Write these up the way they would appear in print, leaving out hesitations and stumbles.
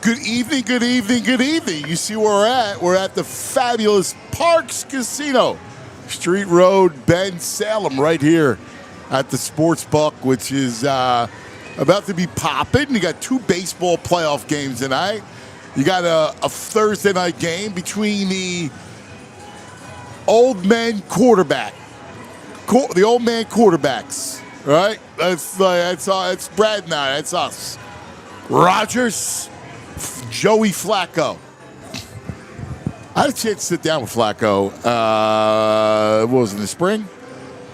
Good evening, good evening, good evening. You see where we're at? We're at the fabulous Parx Casino, Street Road, Bensalem, right here at the Sports Book, which is about to be popping. You got two baseball playoff games tonight. You got a Thursday night game between the old men quarterbacks, right? That's Brad and I. That's us. Rodgers, Joey Flacco. I had a chance to sit down with Flacco. What was it, in the spring?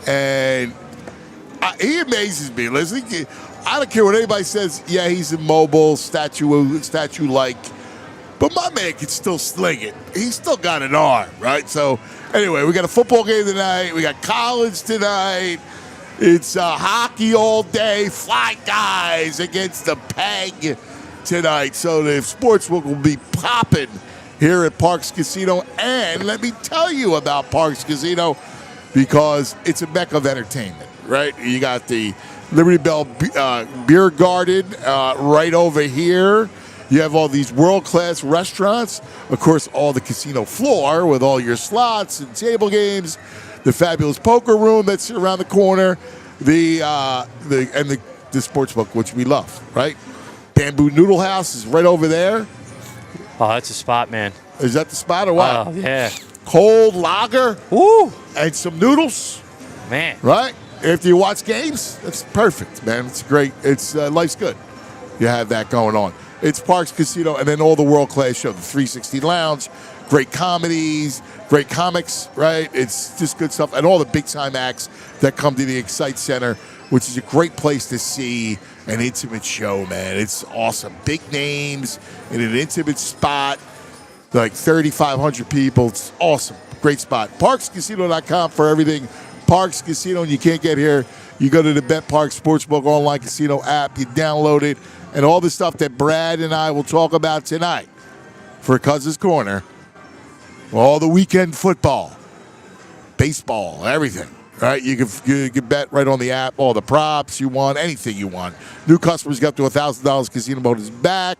And he amazes me. Listen, I don't care what anybody says. Yeah, he's immobile, statue-like. But my man can still sling it. He's still got an arm, right? So, anyway, we got a football game tonight. We got college tonight. It's hockey all day. Fly guys against the peg tonight. So the sports book will be popping here at Parx Casino. And let me tell you about Parx Casino because it's a mecca of entertainment, right? You got the Liberty Bell Beer Garden right over here. You have all these world-class restaurants. Of course, all the casino floor with all your slots and table games. The fabulous poker room that's around the corner. The sports book, which we love, right? Bamboo Noodle House is right over there. Oh, that's a spot, man. Is that the spot or what? Oh, yeah. Cold lager. Woo! And some noodles. Man. Right? After you watch games, that's perfect, man. It's great. It's life's good. You have that going on. It's Parx Casino, and then all the world-class show, the 360 Lounge, great comedies, great comics, right? It's just good stuff. And all the big-time acts that come to the Excite Center, which is a great place to see an intimate show, man. It's awesome. Big names in an intimate spot, like 3,500 people. It's awesome. Great spot. ParxCasino.com for everything. Parx Casino, and you can't get here. You go to the BetParx Sportsbook online casino app. You download it. And all the stuff that Brad and I will talk about tonight for Cousins Corner. All the weekend football, baseball, everything. Right? You can bet right on the app, all the props you want, anything you want. New customers get up to $1,000. Casino mode is back.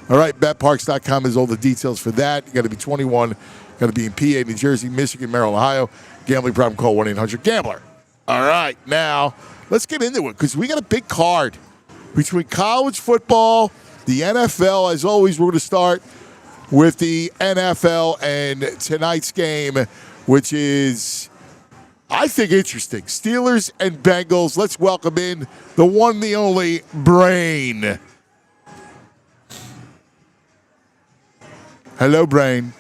All right, betparx.com is all the details for that. You got to be 21. Got to be in PA, New Jersey, Michigan, Maryland, Ohio. Gambling problem, call 1-800-GAMBLER. All right, now let's get into it because we got a big card between college football, the NFL. As always, we're going to start with the NFL and tonight's game, which is, I think, interesting. Steelers and Bengals. Let's welcome in the one, the only, Brain. Hello, Brain.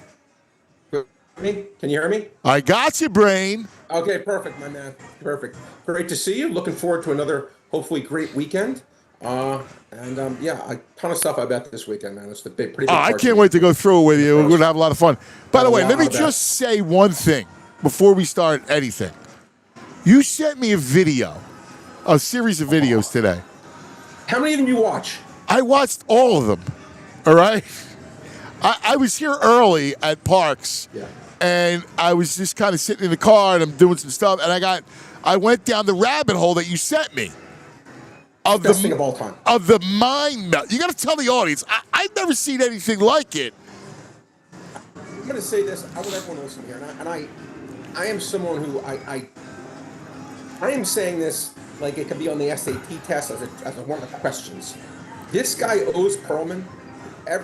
Me? Can you hear me? I got you, Brain. Okay, perfect, my man. Perfect. Great to see you. Looking forward to another, hopefully, great weekend. Yeah, a ton of stuff I bet this weekend, man. It's the pretty big I can't wait to go through it with you. We're going to have a lot of fun. By the way, let me just say one thing before we start anything. You sent me a series of videos today. How many of them you watch? I watched all of them, all right? I was here early at Parx, and I was just kind of sitting in the car, and I'm doing some stuff, and I went down the rabbit hole that you sent me. Best thing of all time. Of the mind melt. You got to tell the audience. I've never seen anything like it. I'm going to say this. I want everyone to listen here. And I am someone who I am saying this like it could be on the SAT test as one of the questions. This guy owes Perlman.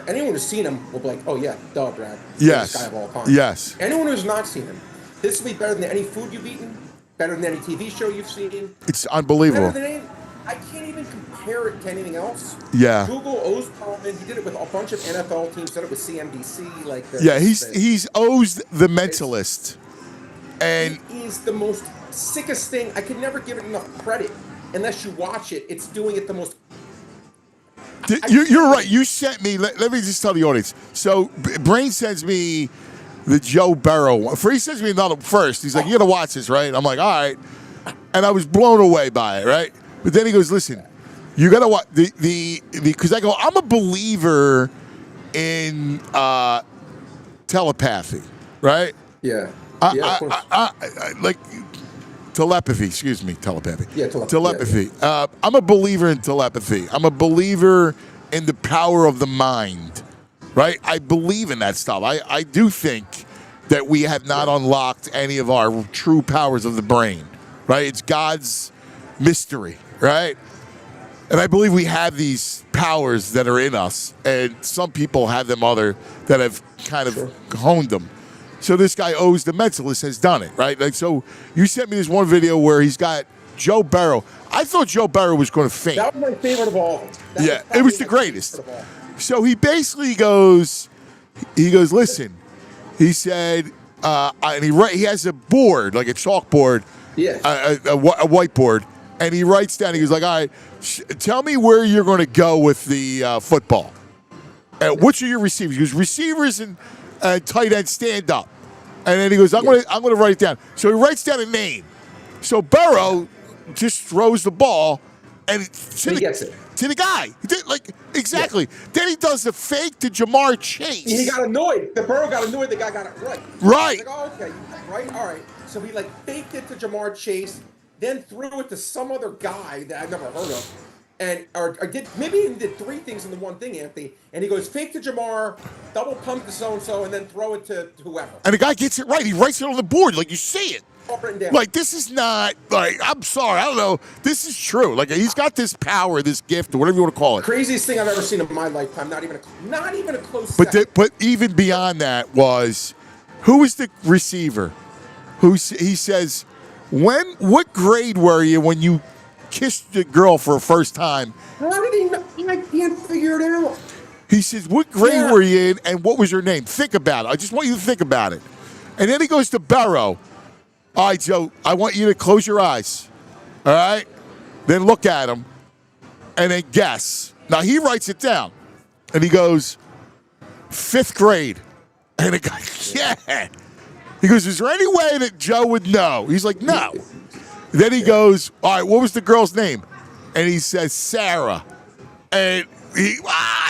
Anyone who's seen him will be like, oh, yeah, duh, Brad. Yes. This guy of all time. Yes. Anyone who's not seen him, this will be better than any food you've eaten, better than any TV show you've seen. It's unbelievable. I can't even compare it to anything else. Yeah. Google owes Perlman. He did it with a bunch of NFL teams. Did it with CNBC. Yeah, he's owes the mentalist. And he's the most sickest thing. I could never give it enough credit unless you watch it. It's doing it the most. You're right. You sent me. Let me just tell the audience. So Brain sends me the Joe Burrow one. He sends me another first. He's like, you got to watch this, right? I'm like, all right. And I was blown away by it, right? But then he goes, listen, you got to watch because I go, I'm a believer in telepathy, right? Yeah. Like telepathy, excuse me, telepathy. Yeah, telepathy. Yeah. I'm a believer in telepathy. I'm a believer in the power of the mind, right? I believe in that stuff. I do think that we have not unlocked any of our true powers of the brain, right? It's God's mystery, right? And I believe we have these powers that are in us, and some people have them that have kind of honed them. So this guy O's the Mentalist has done it, right? Like, so you sent me this one video where he's got Joe Burrow. I thought Joe Burrow was going to faint. That was my favorite of all of them. Yeah, it was the greatest. So he basically goes, listen, he said, and he has a board, like a chalkboard, a whiteboard, and he writes down, he goes like, all right, tell me where you're going to go with the football. Which are your receivers? He goes, receivers and tight end stand up. And then he goes, I'm going to write it down. So he writes down a name. So Burrow just throws the ball and he gets it to the guy. He did, exactly. Yeah. Then he does the fake to Jamar Chase. He got annoyed. The Burrow got annoyed. The guy got it right. Right. Like, oh, okay, right, all right. So he faked it to Jamar Chase, then threw it to some other guy that I've never heard of. And or maybe even did three things in the one thing, Anthony. And he goes fake to Jamar, double pump to so and so, and then throw it to whoever. And the guy gets it right. He writes it on the board, like you see it. All written down. Like this is not I'm sorry, I don't know. This is true. Like he's got this power, this gift, or whatever you want to call it. Craziest thing I've ever seen in my lifetime. Not even a close. But even beyond that was, who was the receiver? He says, what grade were you when you kissed the girl for the first time? How did he know? I can't figure it out. He says, what grade were you in and what was your name? Think about it. I just want you to think about it. And then he goes to Burrow. All right, Joe, I want you to close your eyes. All right? Then look at him and then guess. Now, he writes it down. And he goes, 5th grade. And the guy, yeah. He goes, is there any way that Joe would know? He's like, no. Then he goes, all right, what was the girl's name? And he says, Sarah. And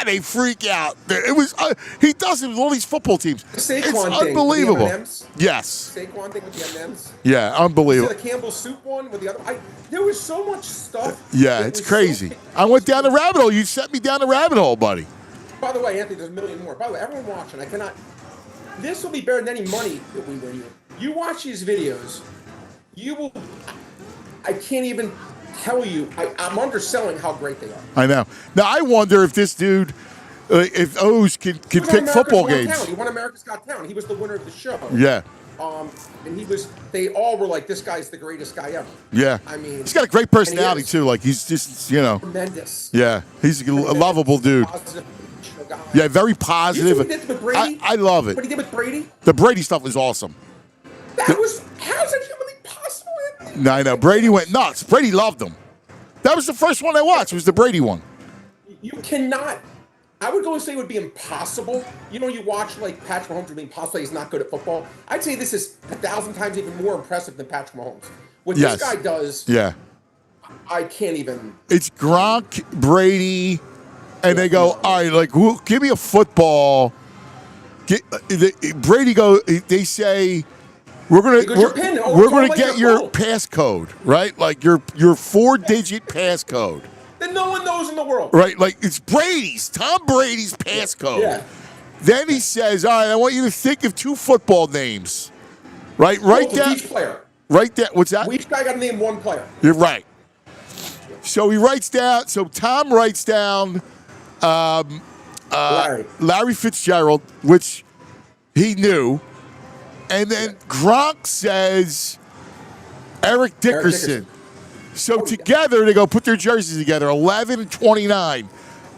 they freak out. It was he does it with all these football teams. Saquon it's thing unbelievable. With the M&Ms? Yes. Saquon thing with the M&Ms? Yeah, unbelievable. The Campbell soup one with the other. There was so much stuff. Yeah, it's crazy. I went down the rabbit hole. You sent me down the rabbit hole, buddy. By the way, Anthony, there's a million more. By the way, everyone watching, this will be better than any money that we win. You watch these videos, you will. I can't even tell you. I'm underselling how great they are. I know. Now I wonder if this dude, if O's can pick football games. He won America's Got Talent. He was the winner of the show. Yeah. And they all were like, this guy's the greatest guy ever. Yeah. I mean, he's got a great personality too. Like he's just, tremendous. Yeah. He's a lovable dude. Yeah, very positive. You see what he did with Brady? I love it. What he did with Brady? The Brady stuff was awesome. How's that humanly possible? No, I know. Brady went nuts. Brady loved him. That was the first one I watched, was the Brady one. You cannot. I would go and say it would be impossible. You watch Patrick Mahomes would be impossible. He's not good at football. I'd say this is 1,000 times even more impressive than Patrick Mahomes. What this guy does, I can't even. It's Gronk, Brady, and they go, all right, give me a football. Brady they say, we're gonna get your passcode, right? Like your 4-digit passcode. That no one knows in the world. Right, like it's Tom Brady's passcode. Yeah. Then he says, all right, I want you to think of 2 football names. Right down. Each player. Right there. What's that? Each guy got to name one player. You're right. So he writes down, Tom writes down Larry Fitzgerald, which he knew. And then Gronk says Eric Dickerson. So together they go put their jerseys together, 11 and 29.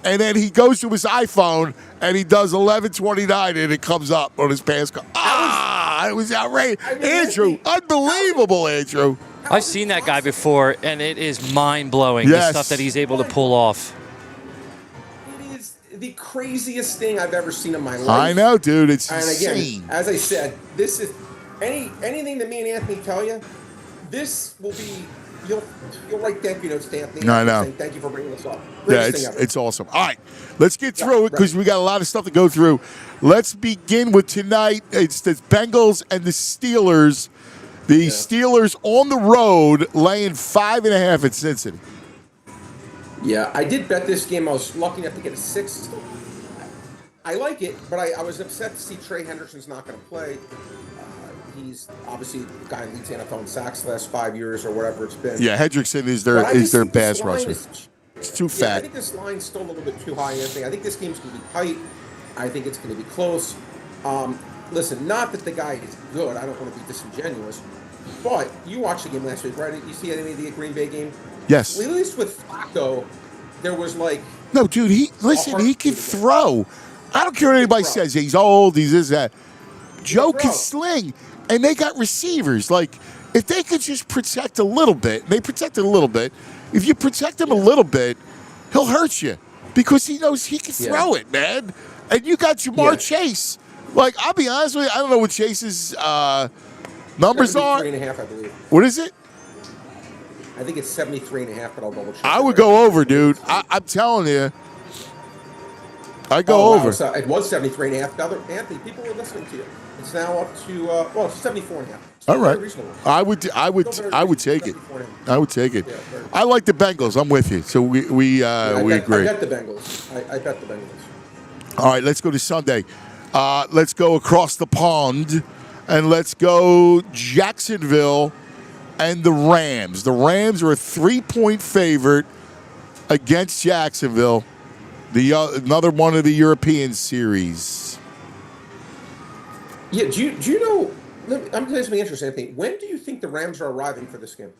And then he goes to his iPhone and he does 11:29 and it comes up on his passcode. It was outrageous. Andrew, unbelievable, Andrew. I've seen that guy before, and it is mind-blowing, the stuff that he's able to pull off. It is the craziest thing I've ever seen in my life. I know, dude. It's insane. Again, as I said, this is anything that me and Anthony tell you, this will be. You'll write thank you notes to Anthony. I know. Thank you for bringing this up. It's awesome. All right, let's get through it because we got a lot of stuff to go through. Let's begin with tonight. It's the Bengals and the Steelers. The Steelers on the road laying 5.5 at Cincinnati. Yeah, I did bet this game. I was lucky enough to get a 6. I like it, but I was upset to see Trey Henderson's not going to play. He's obviously the guy who leads the NFL in sacks the last 5 years or whatever it's been. Yeah, Hendrickson is their pass rusher. It's too fat. I think this line's still a little bit too high, Anthony. I think this game's going to be tight. I think it's going to be close. Listen, not that the guy is good. I don't want to be disingenuous. But you watched the game last week, right? You see any of the Green Bay game? Yes. At least with Flacco, there was like... No, dude, he can throw. I don't care what anybody says. He's old, he's this, that. Joe can sling. And they got receivers. Like, if they could just protect a little bit, they protected a little bit. If you protect him a little bit, he'll hurt you because he knows he can throw it, man. And you got Jamar Chase. Like, I'll be honest with you, I don't know what Chase's numbers are. 73.5, I believe. What is it? I think it's 73.5, but I'll double check. I would go over, dude. I'm telling you. I go over. So it was 73.5. Now, Anthony, people were listening to you. It's now up to 74.5. All right. I would take it. I would take it. Yeah, I like the Bengals. I'm with you. So we agree. I bet the Bengals. I bet the Bengals. All right, let's go to Sunday. Let's go across the pond, and let's go Jacksonville and the Rams. The Rams are a 3-point favorite against Jacksonville. Another one of the European series. Yeah, do you know? I'm going to ask me interesting, Anthony. When do you think the Rams are arriving for this game?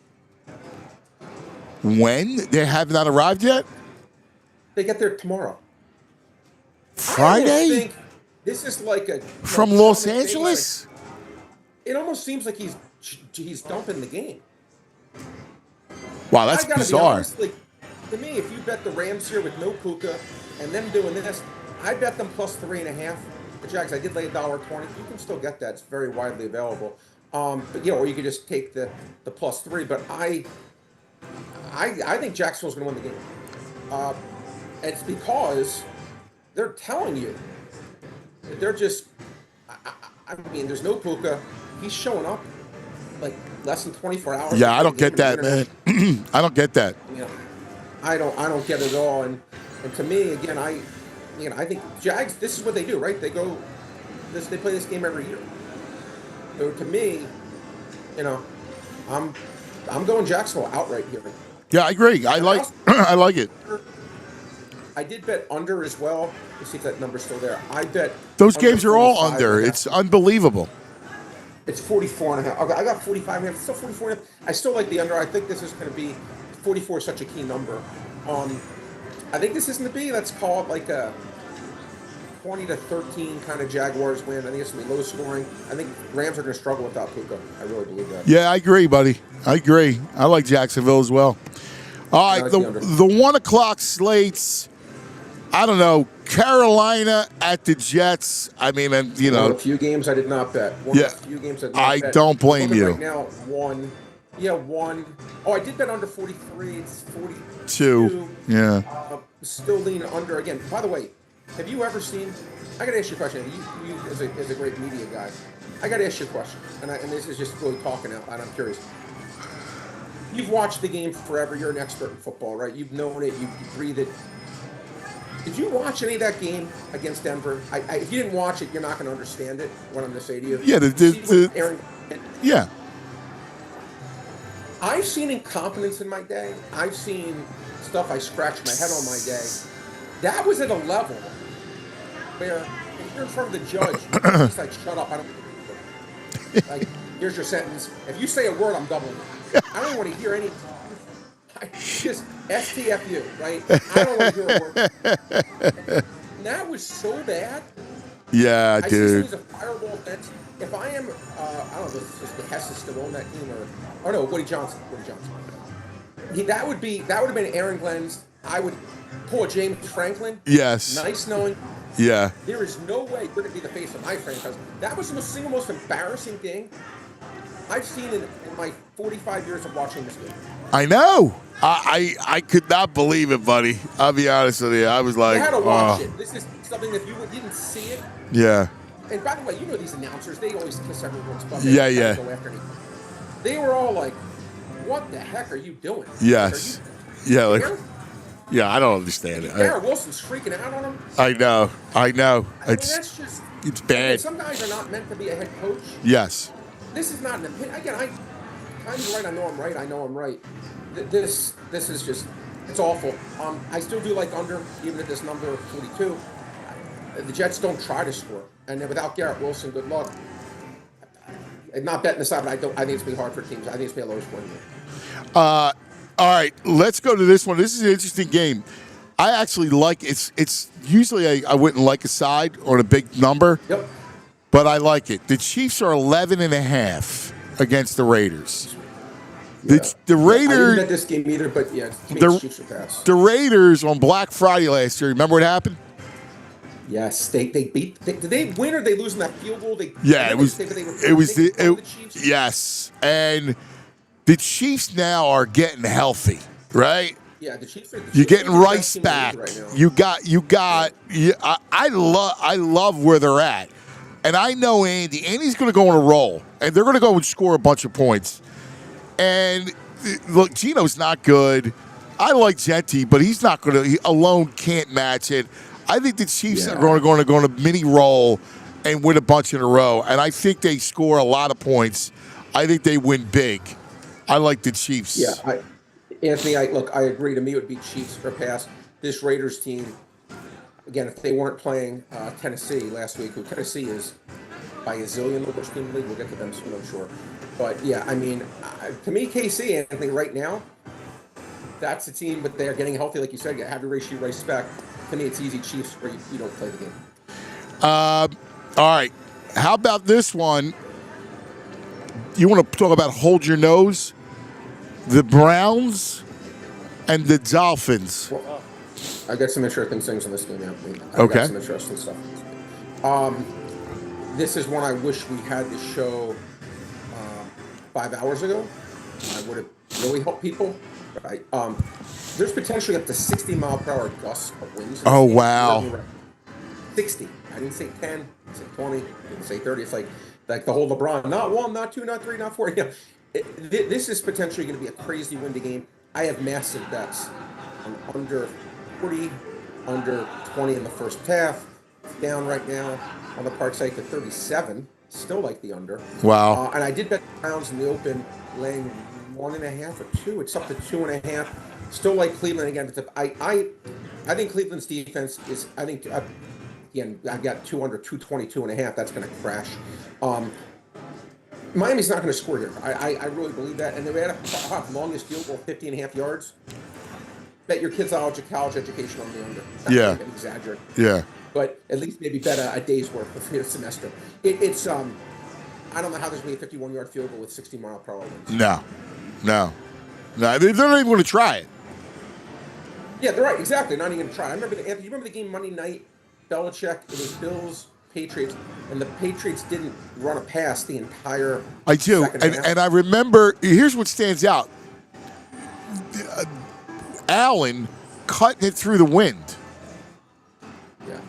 When? They have not arrived yet? They get there tomorrow. Friday? I think this is like a... From Los Angeles? It almost seems like he's dumping the game. Wow, that's bizarre. Be honest, like, to me, if you bet the Rams here with no Puka and them doing this, I bet them plus 3.5. The Jags, I did lay $1.20. You can still get that. It's very widely available. But or you could just take the plus 3. But I think Jacksonville's going to win the game. And it's because they're telling you that they're just. I mean, there's no Puka. He's showing up like less than 24 hours. Yeah, I don't get that, man. I don't get that. You know, I don't get it at all. And to me, again, I think Jags. This is what they do, right? They play this game every year. So to me, I'm going Jacksonville outright here. Yeah, I agree. I like it. I did bet under as well. Let's see if that number's still there. I bet those games are all under. It's unbelievable. It's 44.5. Okay, I got 45.5. It's still 44.5. I still like the under. I think this is going to be 44 is such a key number. I think this is going to be, let's call it like a 20-13 kind of Jaguars win. I think it's going to be low scoring. I think Rams are going to struggle without Puka. I really believe that. Yeah, I agree, buddy. I agree. I like Jacksonville as well. All right, the 1 o'clock slates. I don't know. Carolina at the Jets. I mean, and One of the few games I did not bet. I don't blame you. Right now, one. Yeah, one. Oh, I did bet under 43. It's 42. Yeah. Still leaning under again. By the way, have you ever seen? I got to ask you a question. You as a great media guy, I got to ask you a question. And this is just really talking out loud. I'm curious. You've watched the game forever. You're an expert in football, right? You've known it. You breathe it. Did you watch any of that game against Denver? If you didn't watch it, you're not going to understand it. What I'm going to say to you. Yeah. Yeah. I've seen incompetence in my day. I've seen stuff I scratched my head on my day. That was at a level where if you're in front of the judge, he's like, "Shut up! I don't." Like, here's your sentence. If you say a word, I'm doubling it. I don't want to hear any. Just STFU, right? I don't want to hear a word. And that was so bad. Yeah, dude. I see a fireball offense. If I am, I don't know if the Hess is still on that team or no, Woody Johnson. That would have been Aaron Glenn's. I would pull a James Franklin. Yes. Nice knowing. Yeah. There is no way you're going to be the face of my franchise. That was the single most embarrassing thing I've seen in my 45 years of watching this game. I know. I could not believe it, buddy. I'll be honest with you. I was like, you had to watch it. This is something that you didn't see it. Yeah. And by the way, you know these announcers, they always kiss everyone's butt. Yeah. They were all like, what the heck are you doing? Yes. Yeah, like. Yeah, I don't understand it. Garrett Wilson's freaking out on him. I know. I mean, It's that's just bad. Some guys are not meant to be a head coach. Yes. This is not an opinion. Again, I'm right. I know I'm right. I know I'm right. This is just, it's awful. I still do like under, even at this number 42. The Jets don't try to score, and then without Garrett Wilson, good luck. I'm not betting this out, but I think it's going to be hard for teams. I think it's going to be a low scoring game. All right, let's go to this one. This is an interesting game. I actually like it's usually I wouldn't like a side or a big number. Yep. But I like it. The Chiefs are 11.5 against the Raiders. Yeah. The Raiders. I didn't bet this game either, but yeah, the Chiefs are pass. The Raiders on Black Friday last year. Remember what happened? Yes, they beat. Did they win or they lose in that field goal? It was the Chiefs. Yes, and the Chiefs now are getting healthy, right? Yeah, the Chiefs. You're getting Rice back. Right now. I love where they're at, and I know Andy. Andy's going to go on a roll, and they're going to go and score a bunch of points. And look, Geno's not good. I like Genti, but he's not going to. He alone can't match it. I think the Chiefs are going to go on a mini roll and win a bunch in a row, and I think they score a lot of points. I think they win big. I like the Chiefs. Yeah, Anthony, I agree. To me, it would be Chiefs or pass. This Raiders team, again, if they weren't playing Tennessee last week, who Tennessee is by a zillion the worst team in the league, we'll get to them soon, I'm sure. But yeah, I mean, to me, KC, Anthony, right now, that's the team, but they're getting healthy, like you said. Have your ratio Rice back. To me, it's easy Chiefs where you don't play the game. All right. How about this one? You want to talk about hold your nose? The Browns and the Dolphins. Well, I got some interesting things on this game, Anthony. I got some interesting stuff. This is one I wish we had this show 5 hours ago. I would have really helped people. Right? There's potentially up to 60-mile-per-hour gusts of winds. Oh, wow. 60. I didn't say 10. I said 20. I didn't say 30. It's like the whole LeBron. Not 1, not 2, not 3, not 4. You know, this is potentially going to be a crazy windy game. I have massive bets on under 40, under 20 in the first half. It's down right now on the Parx site to 37. Still like the under. Wow. And I did bet the Browns in the open laying 1.5 or 2. It's up to 2.5. Still like Cleveland again. I think Cleveland's defense is. I think again I've got 222.5. That's going to crash. Miami's not going to score here. I really believe that. And they had a longest field goal, 50.5 yards. Bet your kid's college education on the under. Yeah. Exaggerate. Yeah. But at least maybe bet a day's worth for the semester. It's I don't know how there's going to be a 51-yard field goal with 60-mile-per-hour winds. No. They're not even going to try it. Yeah, they're right. Exactly. Not even going to try. Anthony, you remember the game Monday night? Belichick. It was Bills, Patriots, and the Patriots didn't run a pass the entire. I do, and I remember. Here's what stands out: Allen cutting it through the wind. Yeah.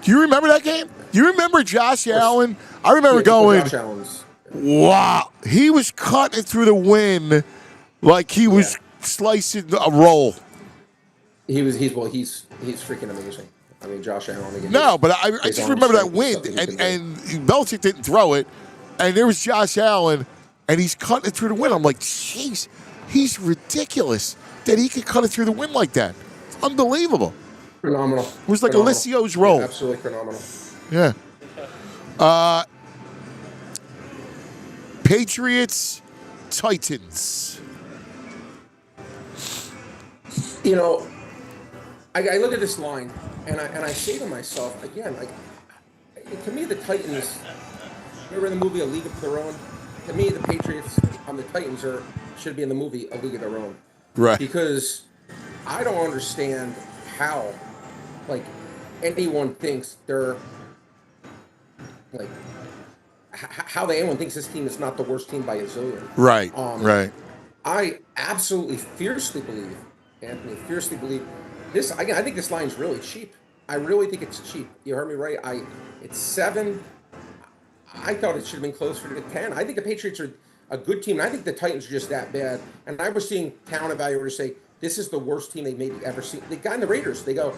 Do you remember that game? Do you remember Josh Allen? I remember going. Josh Allen's. Wow, he was cutting it through the wind like he was slicing a roll. He's freaking amazing. I mean, Josh Allen. Again, but I just remember that wind, and Belichick didn't throw it, and there was Josh Allen, and he's cutting it through the wind. I'm like, jeez, he's ridiculous that he could cut it through the wind like that. It's unbelievable. Phenomenal. It was like Alessio's roll. Yeah, absolutely phenomenal. Yeah. Patriots, Titans. You know, I look at this line and I say to myself again, like, to me the Titans. Remember in the movie A League of Their Own? To me, the Patriots on the Titans should be in the movie A League of Their Own. Right. Because I don't understand how, like, anyone thinks they're like how anyone thinks this team is not the worst team by a zillion. Right. Right. I absolutely fiercely believe, Anthony, this. I think this line's really cheap. I really think it's cheap. You heard me right. It's 7. I thought it should have been closer to 10. I think the Patriots are a good team, and I think the Titans are just that bad. And I was seeing talent evaluators say this is the worst team they maybe ever seen. The guy in the Raiders, they go,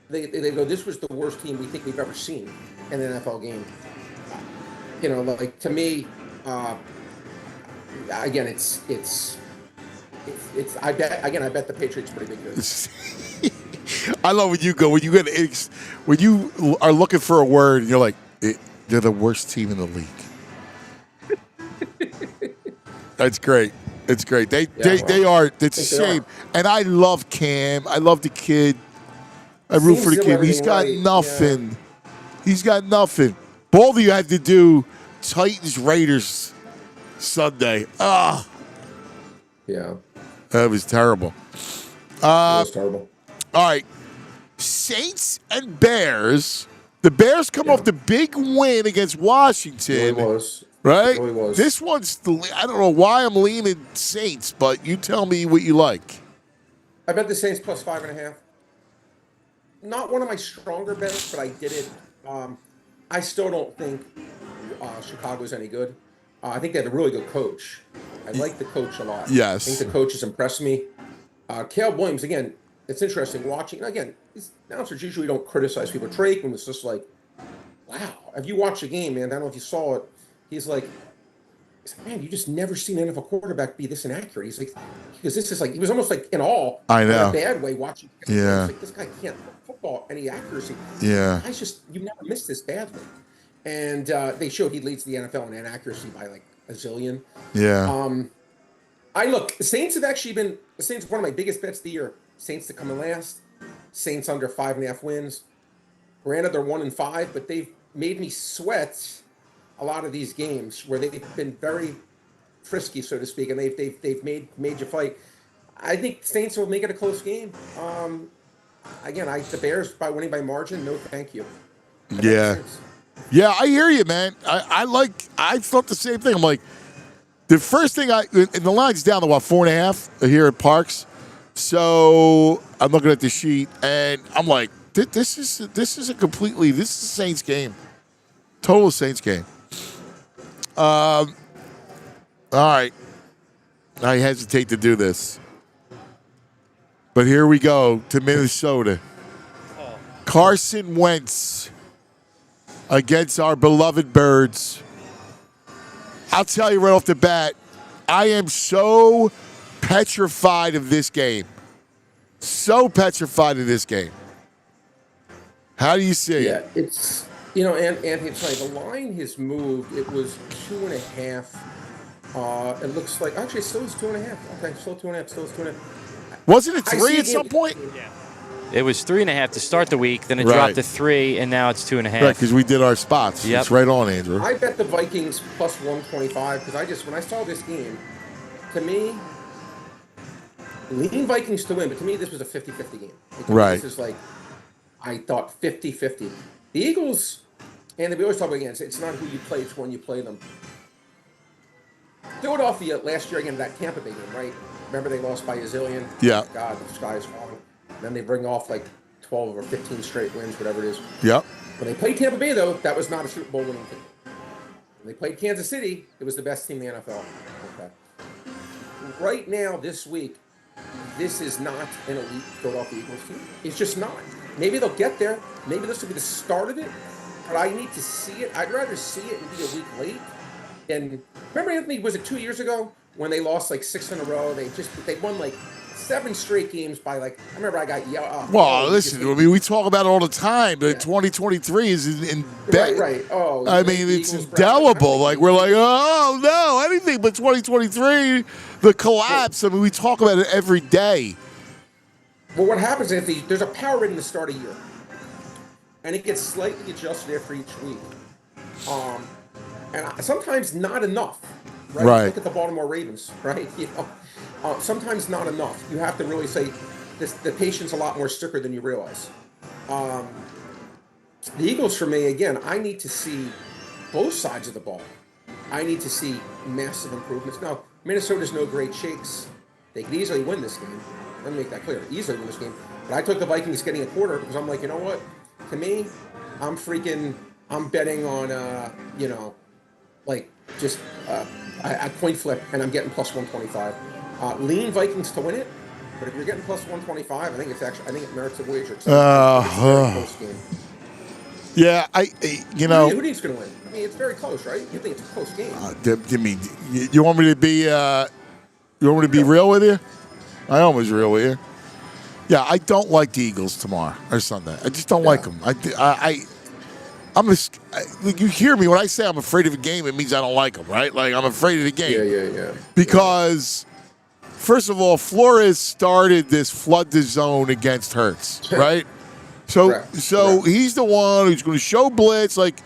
this was the worst team we think we've ever seen in an NFL game. Like to me, again, it's. I bet the Patriots pretty big here. I love when you are looking for a word and you're like, they're the worst team in the league. That's great. It's great. They are. It's a shame. And I love Cam. I love the kid. I root for the kid. He's got nothing. Yeah. He's got nothing. All you had to do, Titans Raiders Sunday. Yeah. That was terrible. It was terrible. All right. Saints and Bears. The Bears come off the big win against Washington. It really was. Right? It really was. This one's, I don't know why I'm leaning Saints, but you tell me what you like. I bet the Saints plus 5.5. Not one of my stronger bets, but I did it. I still don't think Chicago's any good. I think they have a really good coach. I like the coach a lot. Yes. I think the coach has impressed me. Caleb Williams, again, it's interesting watching. Again, these announcers usually don't criticize people. Drake was just like, wow. If you watch the game, man, I don't know if you saw it. He's like, man, you just never seen an NFL quarterback be this inaccurate. He's like, because this is like, he was almost like in awe. I know. In a bad way watching. Yeah. Like, this guy can't football any accuracy. Yeah. Guys just, you never missed this badly. And they showed he leads the NFL in inaccuracy by like a zillion. Yeah. The Saints have actually been, the Saints one of my biggest bets of the year. Saints to come in last. Saints under 5.5 wins. Granted, they're 1-5, but they've made me sweat a lot of these games where they've been very frisky, so to speak, and they've made you fight. I think Saints will make it a close game. Again, the Bears by winning by margin. No, thank you. Yeah, I hear you, man. I thought the same thing. I'm like, the first thing and the line's down to 4.5 here at Parx. So I'm looking at the sheet and I'm like, this is a Saints game, total Saints game. All right, I hesitate to do this, but here we go to Minnesota. Carson Wentz against our beloved Birds. I'll tell you right off the bat, I am so petrified of this game. So petrified of this game. How do you see it? Yeah, it's, Anthony, it's like the line has moved. It was 2.5. It looks like, actually, it still is 2.5. Okay, still 2.5. Wasn't it 3 at some point? Yeah. It was 3.5 to start the week, then it dropped to 3, and now it's 2.5. Right, because we did our spots. Yep. It's right on, Andrew. I bet the Vikings plus 125 because when I saw this game, to me, lean Vikings to win, but to me, this was a 50-50 game. Right. This is like, I thought 50-50. The Eagles, and we always talk about against, it's not who you play, it's when you play them. Philadelphia last year again, that Tampa Bay game, right? Remember they lost by a zillion? Yeah. God, the sky is falling. Then they bring off like 12 or 15 straight wins, whatever it is. Yep. When they played Tampa Bay, though, that was not a Super Bowl winning team. When they played Kansas City, it was the best team in the NFL. Okay. Right now, this week, this is not an elite Philadelphia Eagles team. It's just not. Maybe they'll get there. Maybe this will be the start of it. But I need to see it. I'd rather see it and be a week late. And remember, Anthony, was it 2 years ago when they lost like 6 in a row? They won like 7 straight games by I remember I got yelled. Well, listen, we talk about it all the time. But 2023 is in right. Oh, I mean, it's indelible. Like we're like, oh no, anything but 2023, the collapse. I mean, we talk about it every day. Well, what happens is there's a power rating to start a year, and it gets slightly adjusted after each week. And sometimes not enough. Right. Look at the Baltimore Ravens, right? Sometimes not enough. You have to really say the patient's a lot more sicker than you realize. The Eagles, for me, again, I need to see both sides of the ball. I need to see massive improvements. Now, Minnesota's no great shakes. They could easily win this game. Let me make that clear. Easily win this game. But I took the Vikings getting a quarter because I'm like, you know what? To me, I'm betting on, a coin flip, and I'm getting plus 125. Lean Vikings to win it. But if you're getting plus 125, I think it merits a wager. It's a very close game. Yeah, you know. Who do you think's going to win? I mean, it's very close, right? You think it's a close game? You want me to be? You want me to be real with you? I always real with you. Yeah, I don't like the Eagles tomorrow or Sunday. I just don't like them. You hear me when I say I'm afraid of a game, it means I don't like them, right? Like, I'm afraid of the game. Yeah. Because, first of all, Flores started this flood the zone against Hurts, right? So he's the one who's going to show blitz. Like,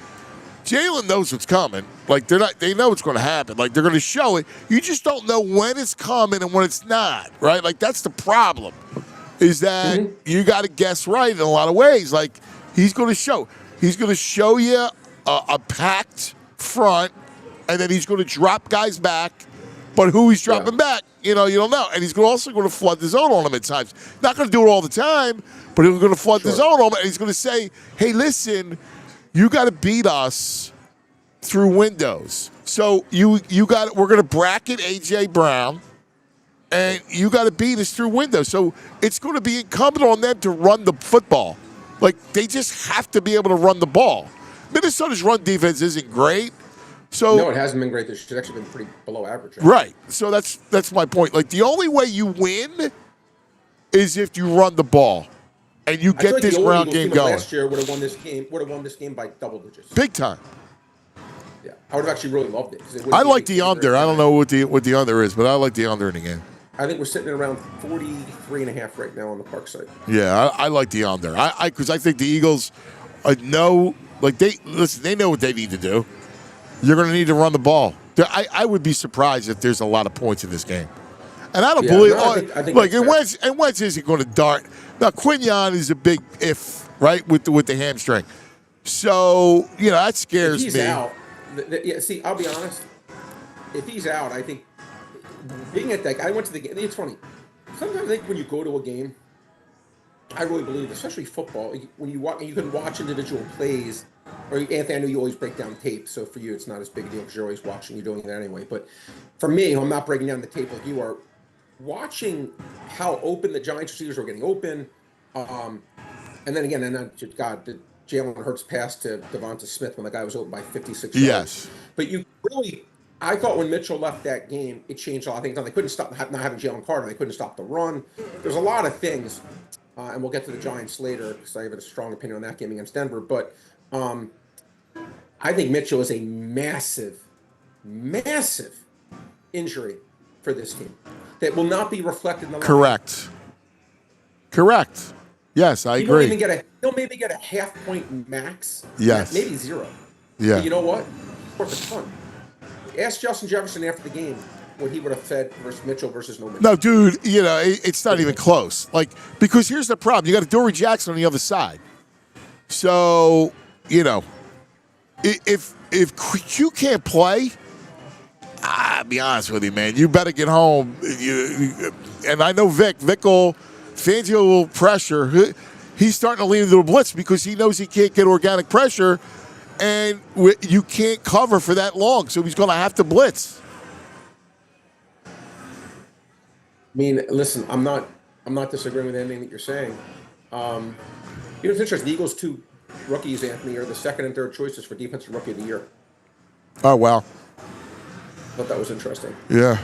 Jalen knows what's coming. Like, they know what's going to happen. Like, they're going to show it. You just don't know when it's coming and when it's not, right? Like, that's the problem, is that you got to guess right in a lot of ways. Like, he's going to show you a packed front, and then he's going to drop guys back. But who he's dropping back, you don't know. And he's also going to flood the zone on them at times. Not going to do it all the time, but he's going to flood the zone on them. And he's going to say, hey, listen, you got to beat us through windows. So we're going to bracket A.J. Brown, and you got to beat us through windows. So it's going to be incumbent on them to run the football. Like, they just have to be able to run the ball. Minnesota's run defense isn't great. So, no, it hasn't been great. It's actually been pretty below average. Right. So that's my point. Like, the only way you win is if you run the ball and you get this ground game going. Last year would have won this game by double digits. Big time. Yeah, I would have actually really loved it. I like the under. I don't know what the under is, but I like the under in the game. I think we're sitting at around 43.5 right now on the Parx side. Yeah, I like the under. Because I think the Eagles know, like, they know what they need to do. You're going to need to run the ball. I would be surprised if there's a lot of points in this game. And I don't believe. I think like, Wentz isn't going to dart. Now, Quinyon is a big if, right, with the hamstring. So, that scares me. If he's out, see, I'll be honest. If he's out, I think being at that, I went to the game. It's funny. Sometimes I think when you go to a game, I really believe, especially football, when you can watch individual plays. Or Anthony, I know you always break down tape, so for you it's not as big a deal because you're always watching. You're doing that anyway. But for me, I'm not breaking down the tape like you are. Watching how open the Giants receivers were getting open, and then again, God, the Jalen Hurts pass to Devonta Smith when the guy was open by 56 yards. Yes. But I thought when Mitchell left that game, it changed a lot of things. They couldn't stop not having Jalen Carter. They couldn't stop the run. There's a lot of things, and we'll get to the Giants later because I have a strong opinion on that game against Denver. But I think Mitchell is a massive, massive injury for this team that will not be reflected in the line. Correct. Yes, I agree. He'll maybe get a half point max. Yes. Maybe 0. Yeah. But you know what? Worth a ton. Ask Justin Jefferson after the game what he would have said versus Mitchell versus no Mitchell. No, dude, it's not even close. Like, because here's the problem. You got Dory Jackson on the other side. So, if Q can't play, I'll be honest with you, man. You better get home. And I know Fangio will pressure. He's starting to lean into the blitz because he knows he can't get organic pressure, and you can't cover for that long. So he's going to have to blitz. I mean, listen, I'm not disagreeing with anything that you're saying. It's interesting. The Eagles' 2 rookies, Anthony, are the second and third choices for Defensive Rookie of the Year. Oh, wow. I thought that was interesting. Yeah.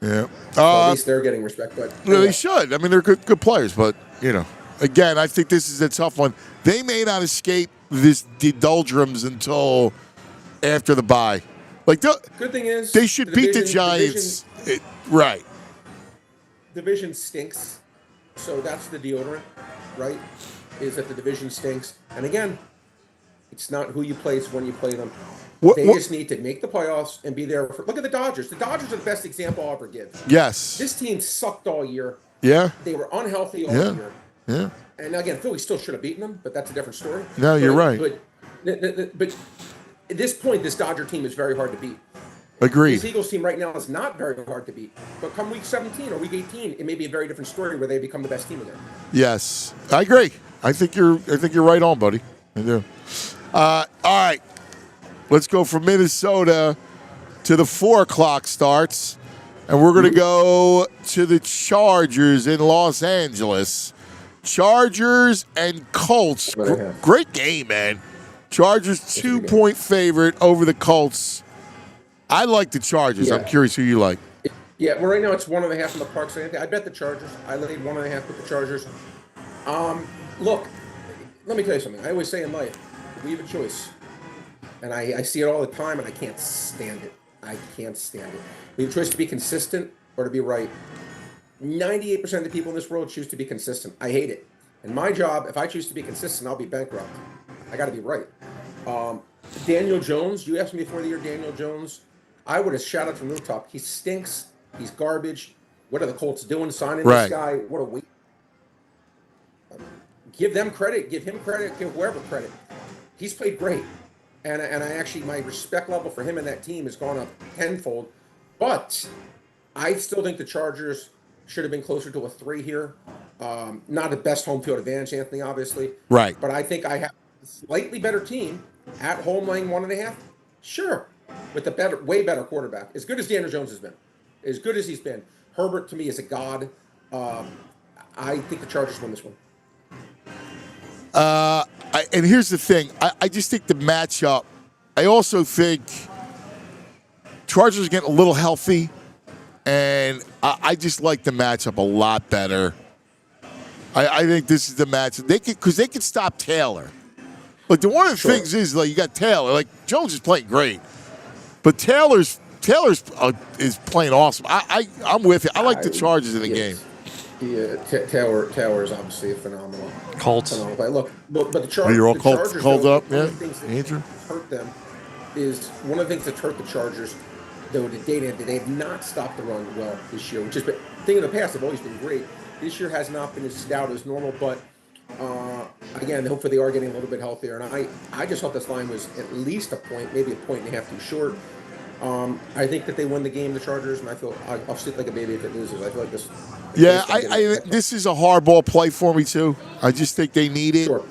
At least they're getting respect. But they should. I mean, they're good players. But, again, I think this is a tough one. They may not escape the doldrums until after the bye. Like, good thing is they should beat the Giants. Right. Division stinks. So that's the deodorant, right? Is that the division stinks. And again, it's not who you play, it's when you play them. They just need to make the playoffs and be there. Look at the Dodgers. The Dodgers are the best example I'll ever give. Yes. This team sucked all year. Yeah. They were unhealthy all year. Yeah. And again, Philly still should have beaten them, but that's a different story. No, you're right. But at this point, this Dodger team is very hard to beat. Agreed. This Eagles team right now is not very hard to beat. But come week 17 or week 18, it may be a very different story where they become the best team again. Yes. I agree. I think you're right on, buddy. I do. All right. Let's go from Minnesota to the 4 o'clock starts. And we're going to go to the Chargers in Los Angeles. Chargers and Colts. Great game, man. Chargers 2-point favorite over the Colts. I like the Chargers. I'm curious who you like. Yeah, well, right now it's 1.5 on the Parx. I bet the Chargers. I laid 1.5 with the Chargers. Look, let me tell you something. I always say in life, we have a choice. And I see it all the time, and I can't stand it. I can't stand it. We have a choice to be consistent or to be right. 98% of the people in this world choose to be consistent. I hate it. And my job, if I choose to be consistent, I'll be bankrupt. I got to be right. Daniel Jones, you asked me before the year, Daniel Jones. I would have shouted from the rooftop. He stinks. He's garbage. What are the Colts doing signing this guy? What a week. Give them credit. Give him credit. Give whoever credit. He's played great. And I actually, my respect level for him and that team has gone up tenfold. But I still think the Chargers should have been closer to a 3 here. Not the best home field advantage, Anthony, obviously. Right. But I think I have a slightly better team at home laying 1.5. Sure. With a way better quarterback. As good as Daniel Jones has been. As good as he's been. Herbert, to me, is a god. I think the Chargers win this one. And here's the thing. I just think the matchup, I also think Chargers are getting a little healthy, and I just like the matchup a lot better. I think this is the matchup. Because they can stop Taylor. Like, one of the things is, like, you got Taylor. Like, Jones is playing great. But Taylor's is playing awesome. I'm with you. I like the Chargers in the game. Yeah, Taylor is obviously a phenomenal. Colts. Look, but the Chargers. You're all the Colts Chargers, called though, up, yeah. Andrew. Hurt them is one of the things that's hurt the Chargers. Though to date, they have not stopped the run well this year, which has been thing in the past. They've always been great. This year has not been as stout as normal, but again, hopefully they are getting a little bit healthier. And I just thought this line was at least a point, maybe 1.5 points too short. I think that they win the game, the Chargers, and I'll sleep like a baby if it loses. I feel like this. Yeah, this is a hardball play for me too. I just think they need it. Sure.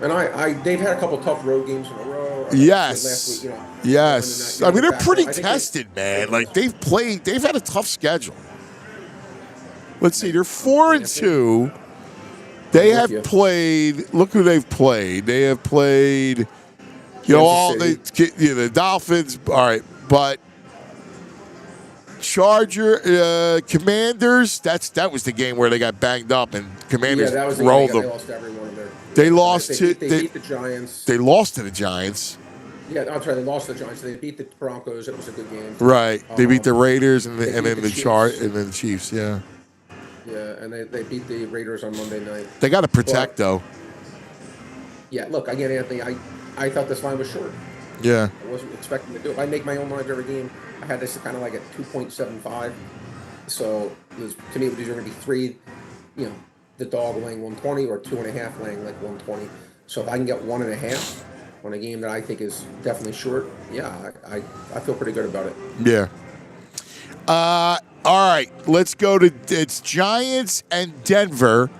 They've had a couple tough road games in a row. Yes. Last week, yes. I mean, they're pretty tested, man. Like, they've had a tough schedule. Let's see, they're 4-2. They have played. Look who they've played. They have played. The Dolphins. All right, but Commanders. That was the game where they got banged up and Commanders rolled them. They lost every one of their. They lost they beat the Giants. They lost to the Giants. Yeah, I'm sorry. They lost to the Giants. They beat the Broncos. It was a good game. Right. They beat the Raiders and then the Chiefs. Yeah. Yeah, and they beat the Raiders on Monday night. They got to protect though. Yeah. Look, again, Anthony. I thought this line was short. Yeah. I wasn't expecting to do it. I make my own lines every game. I had this kind of like at 2.75. So to me, these are going to be 3. The dog laying 120 or 2.5 laying like 120. So if I can get 1.5 on a game that I think is definitely short, yeah, I feel pretty good about it. Yeah. All right, let's go to it's Giants and Denver.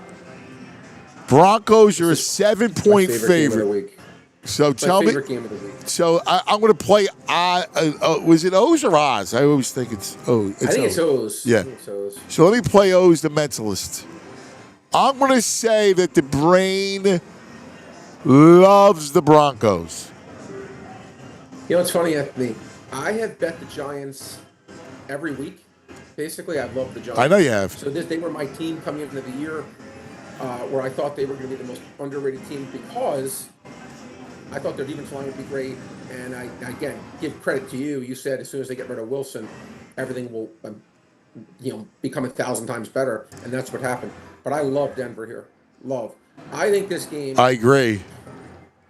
Broncos are a 7-point favorite. So tell me. Game of the week. So I'm going to play. Was it O's or Oz? I always think it's O's. I think it's O's. Yeah. So let me play O's, the mentalist. I'm going to say that the brain loves the Broncos. You know, it's funny, Anthony. I have bet the Giants every week. Basically, I've loved the Giants. I know you have. So they were my team coming into the year where I thought they were going to be the most underrated team because I thought their defense line would be great. And I again, give credit to you. You said as soon as they get rid of Wilson, everything will become 1,000 times better. And that's what happened. But I love Denver here. Love. I think this game. I agree.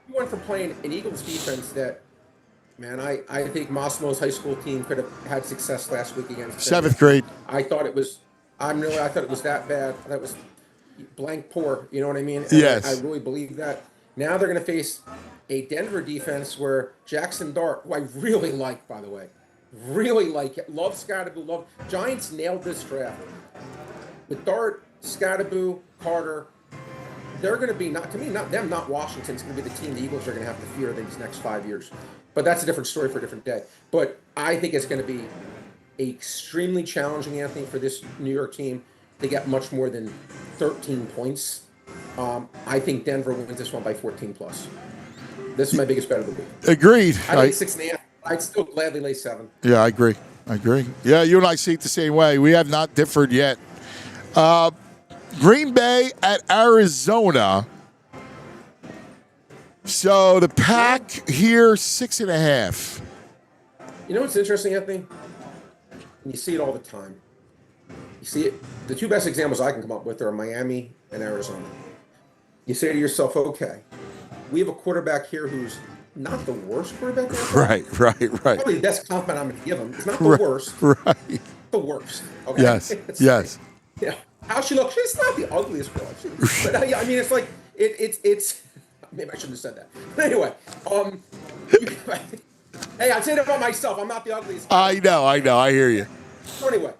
You went from playing an Eagles defense that, man, I think Massimo's high school team could have had success last week against Denver. 7th grade. I thought it was. I thought it was that bad. That was blank poor. You know what I mean? And yes. I really believe that. Now they're going to face a Denver defense where Jackson Dart, who I really like, by the way, really like it. Love Scottaboo. Love Giants nailed this draft with Dart. Scottaboo, Carter, they're going to be not Washington's going to be the team the Eagles are going to have to fear these next 5 years. But that's a different story for a different day. But I think it's going to be extremely challenging, Anthony, for this New York team to get much more than 13 points. I think Denver wins this one by 14 plus. This is my biggest bet of the week. Agreed. I think 6.5. I'd still gladly lay 7. Yeah, I agree. Yeah, you and I see it the same way. We have not differed yet. Green Bay at Arizona. So the Pack here, 6.5. You know what's interesting, Anthony? And you see it all the time. You see it. The two best examples I can come up with are Miami and Arizona. You say to yourself, okay, we have a quarterback here who's not the worst quarterback. Right. Probably the best compliment I'm going to give him. It's not the worst. Right. The worst. Okay? Yes. Yeah. How she looks, she's not the ugliest girl. But I mean, it's like, it's, maybe I shouldn't have said that. But anyway, hey, I'm saying it about myself. I'm not the ugliest. I know. I hear you. So anyway,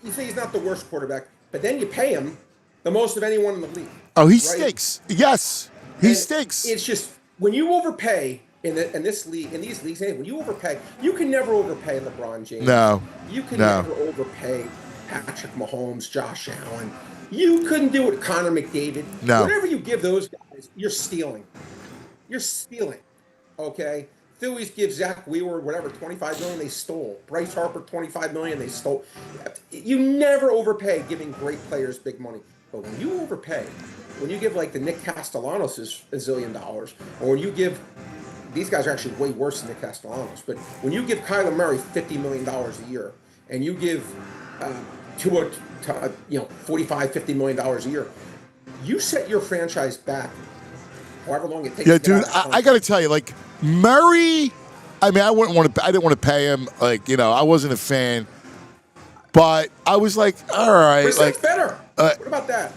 you say he's not the worst quarterback, but then you pay him the most of anyone in the league. Oh, he stinks. Yes, he stinks. It's just when you overpay in this league, in these leagues, when you overpay, you can never overpay LeBron James. No, you can never overpay Patrick Mahomes, Josh Allen. You couldn't do it, Connor McDavid. No. Whatever you give those guys, you're stealing. You're stealing. Okay. Phillies give Zach Wheeler whatever $25 million they stole. Bryce Harper $25 million they stole. You never overpay giving great players big money. But when you overpay, when you give like the Nick Castellanos $1 zillion, or when you give these guys are actually way worse than Nick Castellanos, but when you give Kyler Murray $50 million a year, and you give Tua, $45-50 million a year, you set your franchise back however long it takes. Yeah, dude, I got to tell you, like Murray. I mean, I didn't want to pay him. Like, I wasn't a fan, but I was like, all right, like better. What about that?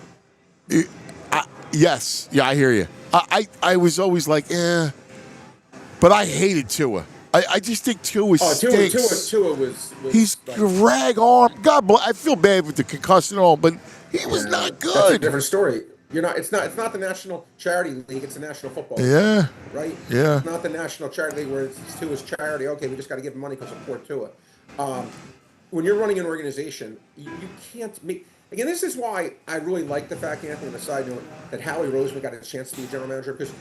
Yes, yeah, I hear you. I was always like, but I hated Tua. I just think Tua stinks. Tua was he's like, rag arm. God bless. I feel bad with the concussion and all, but he was not good. That's a different story. It's not the National Charity League. It's the National Football League. Yeah. Right. Yeah. It's not the National Charity League where it's Tua's charity. Okay, we just got to give him money because of poor Tua. When you're running an organization, you can't make. Again, this is why I really like the fact, Anthony, on a side note, that Howie Roseman got a chance to be a general manager, because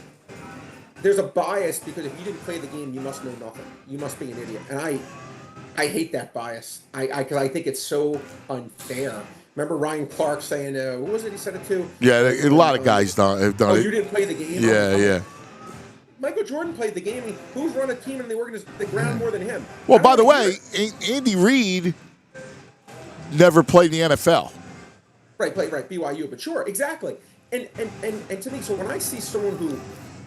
there's a bias, because if you didn't play the game, you must know nothing. You must be an idiot. And I hate that bias. Because I think it's so unfair. Remember Ryan Clark saying, what was it he said it to? Yeah, a lot of guys have done it. You didn't play the game? Yeah. Michael Jordan played the game. Who's run a team in the ground more than him? Well, by the way, Andy Reid never played in the NFL. Right, BYU, but sure, exactly. And to me, so when I see someone who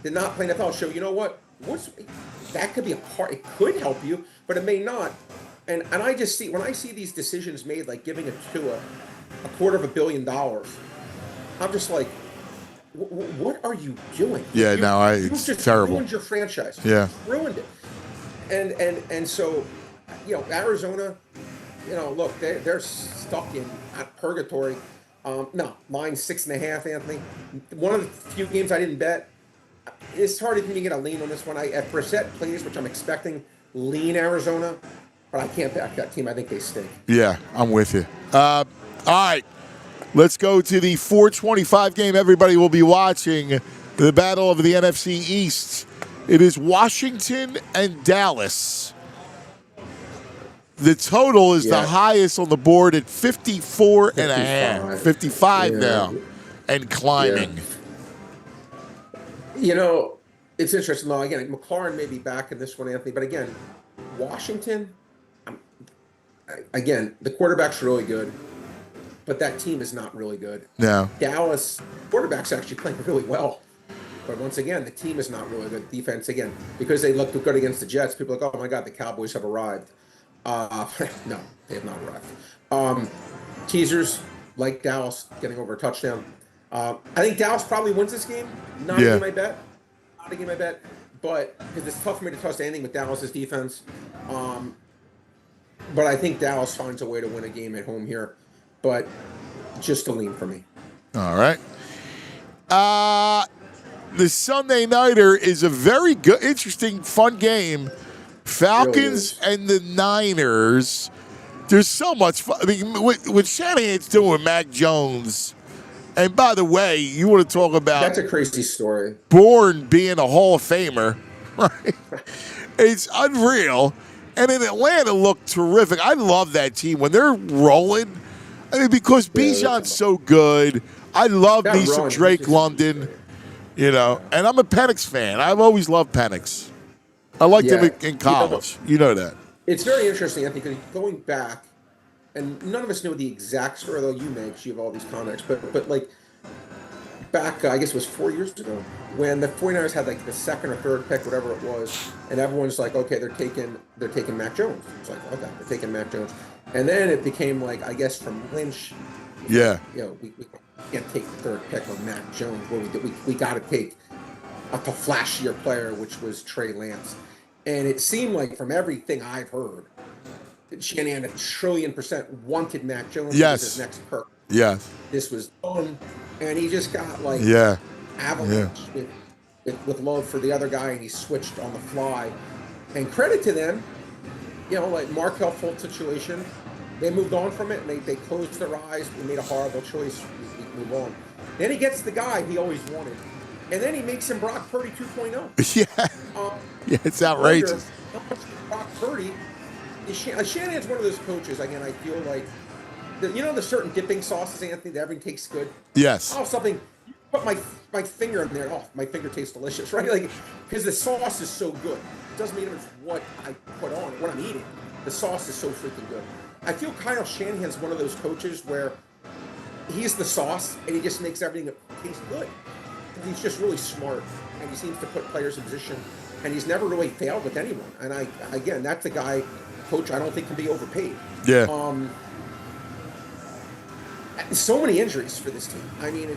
did not play NFL, show, you know what? That could be a part. It could help you, but it may not. And I just see, when I see these decisions made, like giving it to a $250 million, I'm just like, what are you doing? Yeah, it's just terrible. Ruined your franchise. Yeah, ruined it. And so, Arizona, look, they're stuck in purgatory. No, mine's 6.5, Anthony. One of the few games I didn't bet. It's hard to even get a lean on this one. If Brissett plays, which I'm expecting, lean Arizona, but I can't back that team. I think they stink. Yeah, I'm with you. All right, let's go to the 4:25 game. Everybody will be watching the battle of the NFC East. It is Washington and Dallas. The total is the highest on the board at 54.5. 55 now, and climbing. Yeah. It's interesting. Though, again, McLaurin may be back in this one, Anthony. But again, Washington, again, the quarterback's really good, but that team is not really good. No. Dallas, quarterback's actually playing really well. But once again, the team is not really good. Defense, again, because they looked good against the Jets, people are like, oh my God, the Cowboys have arrived. No, they have not arrived. Teasers like Dallas getting over a touchdown. I think Dallas probably wins this game. Not a game I bet. Not a game I bet. But because it's tough for me to trust anything with Dallas's defense. But I think Dallas finds a way to win a game at home here. But just a lean for me. All right. the Sunday Nighter is a very good, interesting, fun game. Falcons and the Niners. There's so much fun. I mean, what Shanahan's doing with Mac Jones. And by the way, you want to talk about... That's a crazy story. Bourne being a Hall of Famer, right? It's unreal. And in Atlanta looked terrific. I love that team when they're rolling. I mean, because Bijan's so good. I love me some Drake London, you know. And I'm a Penix fan. I've always loved Penix. I liked him in college. You know that. It's very interesting, I think, because going back, and none of us know the exact story, though you may, because you have all these comics, but like, back, I guess it was 4 years ago, when the 49ers had like the second or third pick, whatever it was, and everyone's like, okay, they're taking Mac Jones. It's like, okay, they're taking Mac Jones. And then it became like, I guess from Lynch, yeah, you know, we can't take the third pick of Mac Jones. We got to take a flashier player, which was Trey Lance. And it seemed like from everything I've heard, that Shanahan 1,000,000,000% wanted Mac Jones as his next perk. Yes. This was done, and he just got like avalanche with love for the other guy, and he switched on the fly. And credit to them, you know, like Markel Fultz situation, they moved on from it, and they closed their eyes. They made a horrible choice. We move on. Then he gets the guy he always wanted, and then he makes him Brock Purdy 2.0. Yeah, it's outrageous. Brock Purdy, Shanahan's one of those coaches. Again, I feel like, you know, the certain dipping sauces, Anthony, that everything tastes good. Yes. Oh, something. Put my finger in there. Oh, my finger tastes delicious, right? Like, because the sauce is so good. It doesn't matter what I put on it, what I'm eating. The sauce is so freaking good. I feel Kyle Shanahan's one of those coaches where he's the sauce and he just makes everything taste good. He's just really smart, and he seems to put players in position, and he's never really failed with anyone. And again, that's a guy, coach, I don't think can be overpaid. Yeah. So many injuries for this team. I mean,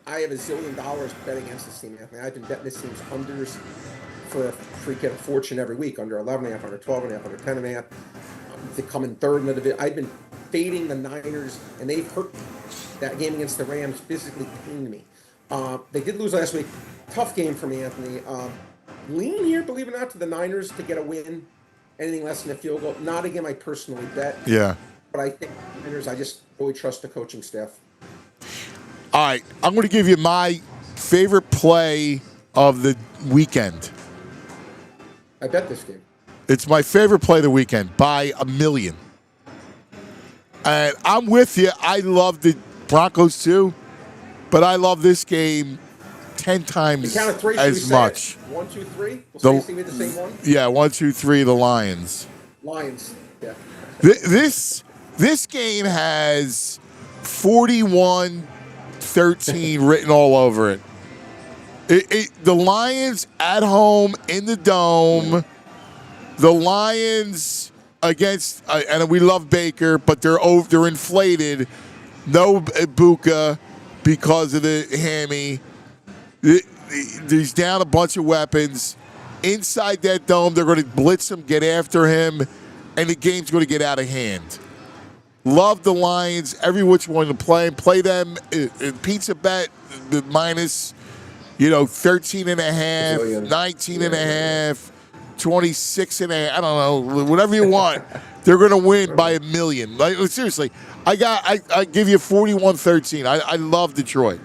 I have $1 zillion bet against this team, Anthony. I've been betting this team's unders for a freaking fortune every week, under 11.5, under 12.5, under 10.5. To come in third in the division. I've been fading the Niners, and they've hurt me. That game against the Rams physically pained me. They did lose last week. Tough game for me, Anthony. Lean here, believe it or not, to the Niners to get a win. Anything less than a field goal. Not a game I personally bet. Yeah. But I think the Niners, I just really trust the coaching staff. All right. I'm going to give you my favorite play of the weekend. I bet this game. It's my favorite play of the weekend by 1,000,000. And I'm with you. I love the Broncos too, but I love this game 10 times count of three, as much. 1, 2, 3. We'll see the same one. Yeah, 1, 2, 3. The Lions. Lions. Yeah. This game has 41-13 written all over it. The Lions at home in the Dome. The Lions against, and we love Baker, but they're inflated. No Ibuka because of the hammy. He's down a bunch of weapons. Inside that dome, they're going to blitz him, get after him, and the game's going to get out of hand. Love the Lions. Every which one to play. Play them in pizza bet, the minus, 13.5, 19.5. 26.5, I don't know, whatever you want. They're going to win by 1,000,000. Like, seriously, I give you 41-13. I love Detroit.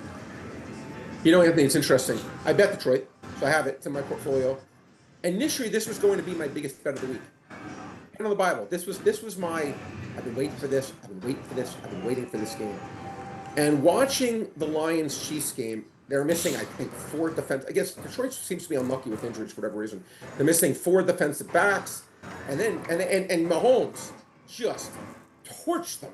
Anthony, it's interesting. I bet Detroit, so I have it. It's in my portfolio. Initially, this was going to be my biggest bet of the week. Pen on the Bible. This was my. I've been waiting for this. I've been waiting for this. I've been waiting for this game. And watching the Lions-Chiefs game. They're missing, I think, 4 defense. I guess Detroit seems to be unlucky with injuries for whatever reason. They're missing 4 defensive backs, and Mahomes just torched them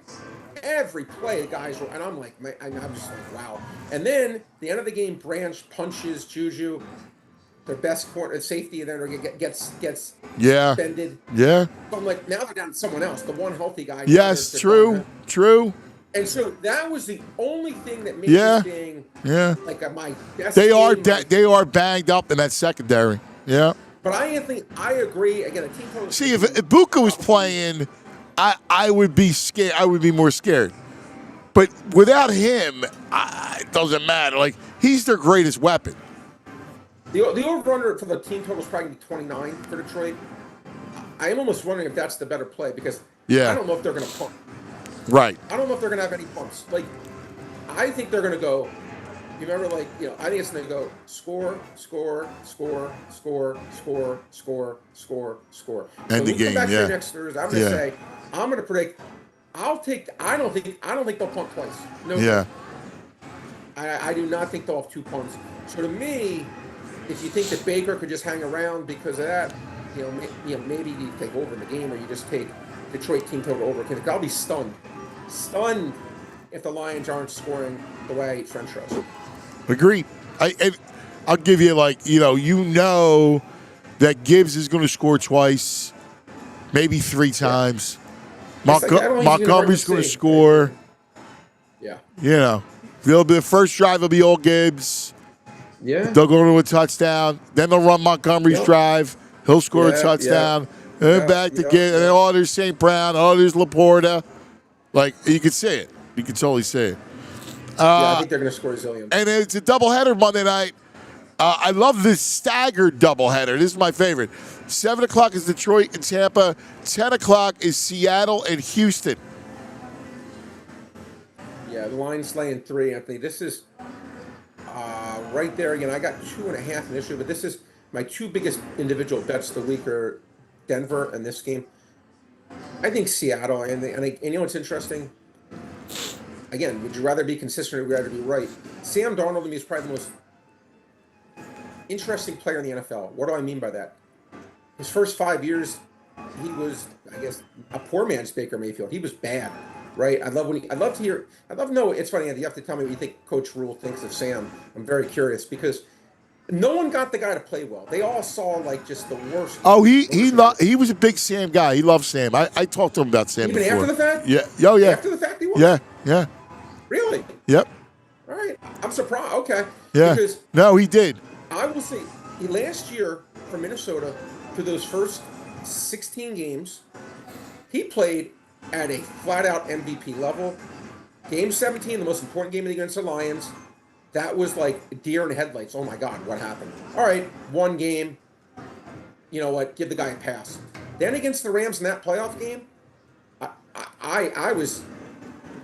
every play. Guys, and I'm like, I'm just like, wow. And then the end of the game, Branch punches Juju, their best corner safety, and then gets suspended. Yeah. So I'm like, now they're down to someone else. The one healthy guy. Yes, true. And so that was the only thing that made this thing like my best. They are banged up in that secondary. Yeah. But I agree. Again, a team total. See, if Ibuka was playing, I would be scared. I would be more scared. But without him, it doesn't matter. Like, he's their greatest weapon. The over-under for the team total is probably going to be 29 for Detroit. I am almost wondering if that's the better play because I don't know if they're going to punt. Right. I don't know if they're going to have any punts. Like, I think they're going to go. You remember, like, I think it's going to go score, score, score, score, score, score, score, score. End the game. Come back here next Thursday. I'm going to say, I'm going to predict. I don't think they'll punt twice. No. Yeah. I do not think they'll have 2 punts. So to me, if you think that Baker could just hang around because of that, maybe you take over in the game or you just take Detroit team total over. Because I'll be stunned if the Lions aren't scoring the way French shows. Agreed. I'll give you that Gibbs is going to score twice, maybe 3 times. Montgomery's going to score. Yeah. The first drive will be all Gibbs. Yeah. They'll go to a touchdown. Then they'll run Montgomery's drive. He'll score a touchdown. And then back to Gibbs. And then, there's St. Brown. There's Laporta. Like, you could see it. You could totally see it. I think they're going to score a zillion. And it's a doubleheader Monday night. I love this staggered doubleheader. This is my favorite. 7 o'clock is Detroit and Tampa. 10 o'clock is Seattle and Houston. Yeah, the line's laying 3, Anthony. This is right there again. I got 2.5 initially, but this is my 2 biggest individual bets of the week are Denver and this game. I think Seattle, and you know what's interesting? Again, would you rather be consistent or would you rather be right? Sam Darnold to me is probably the most interesting player in the NFL. What do I mean by that? His first 5 years, he was, I guess, a poor man's Baker Mayfield. He was bad, right? I'd love to know. It's funny, Andy, you have to tell me what you think Coach Rule thinks of Sam. I'm very curious because no one got the guy to play well. They all saw like just the worst. He was a big Sam guy. He loved Sam. I talked to him about Sam even before. after the fact. Yeah. Oh yeah. After the fact, he was. Yeah. Really? Yep. All right. I'm surprised. Okay. Yeah. Because no, he did. I will say, last year for Minnesota, for those first 16 games, he played at a flat-out MVP level. Game 17, the most important game against the Lions, that was like deer in the headlights. Oh, my God, what happened? All right, 1 game. You know what? Give the guy a pass. Then against the Rams in that playoff game, I was –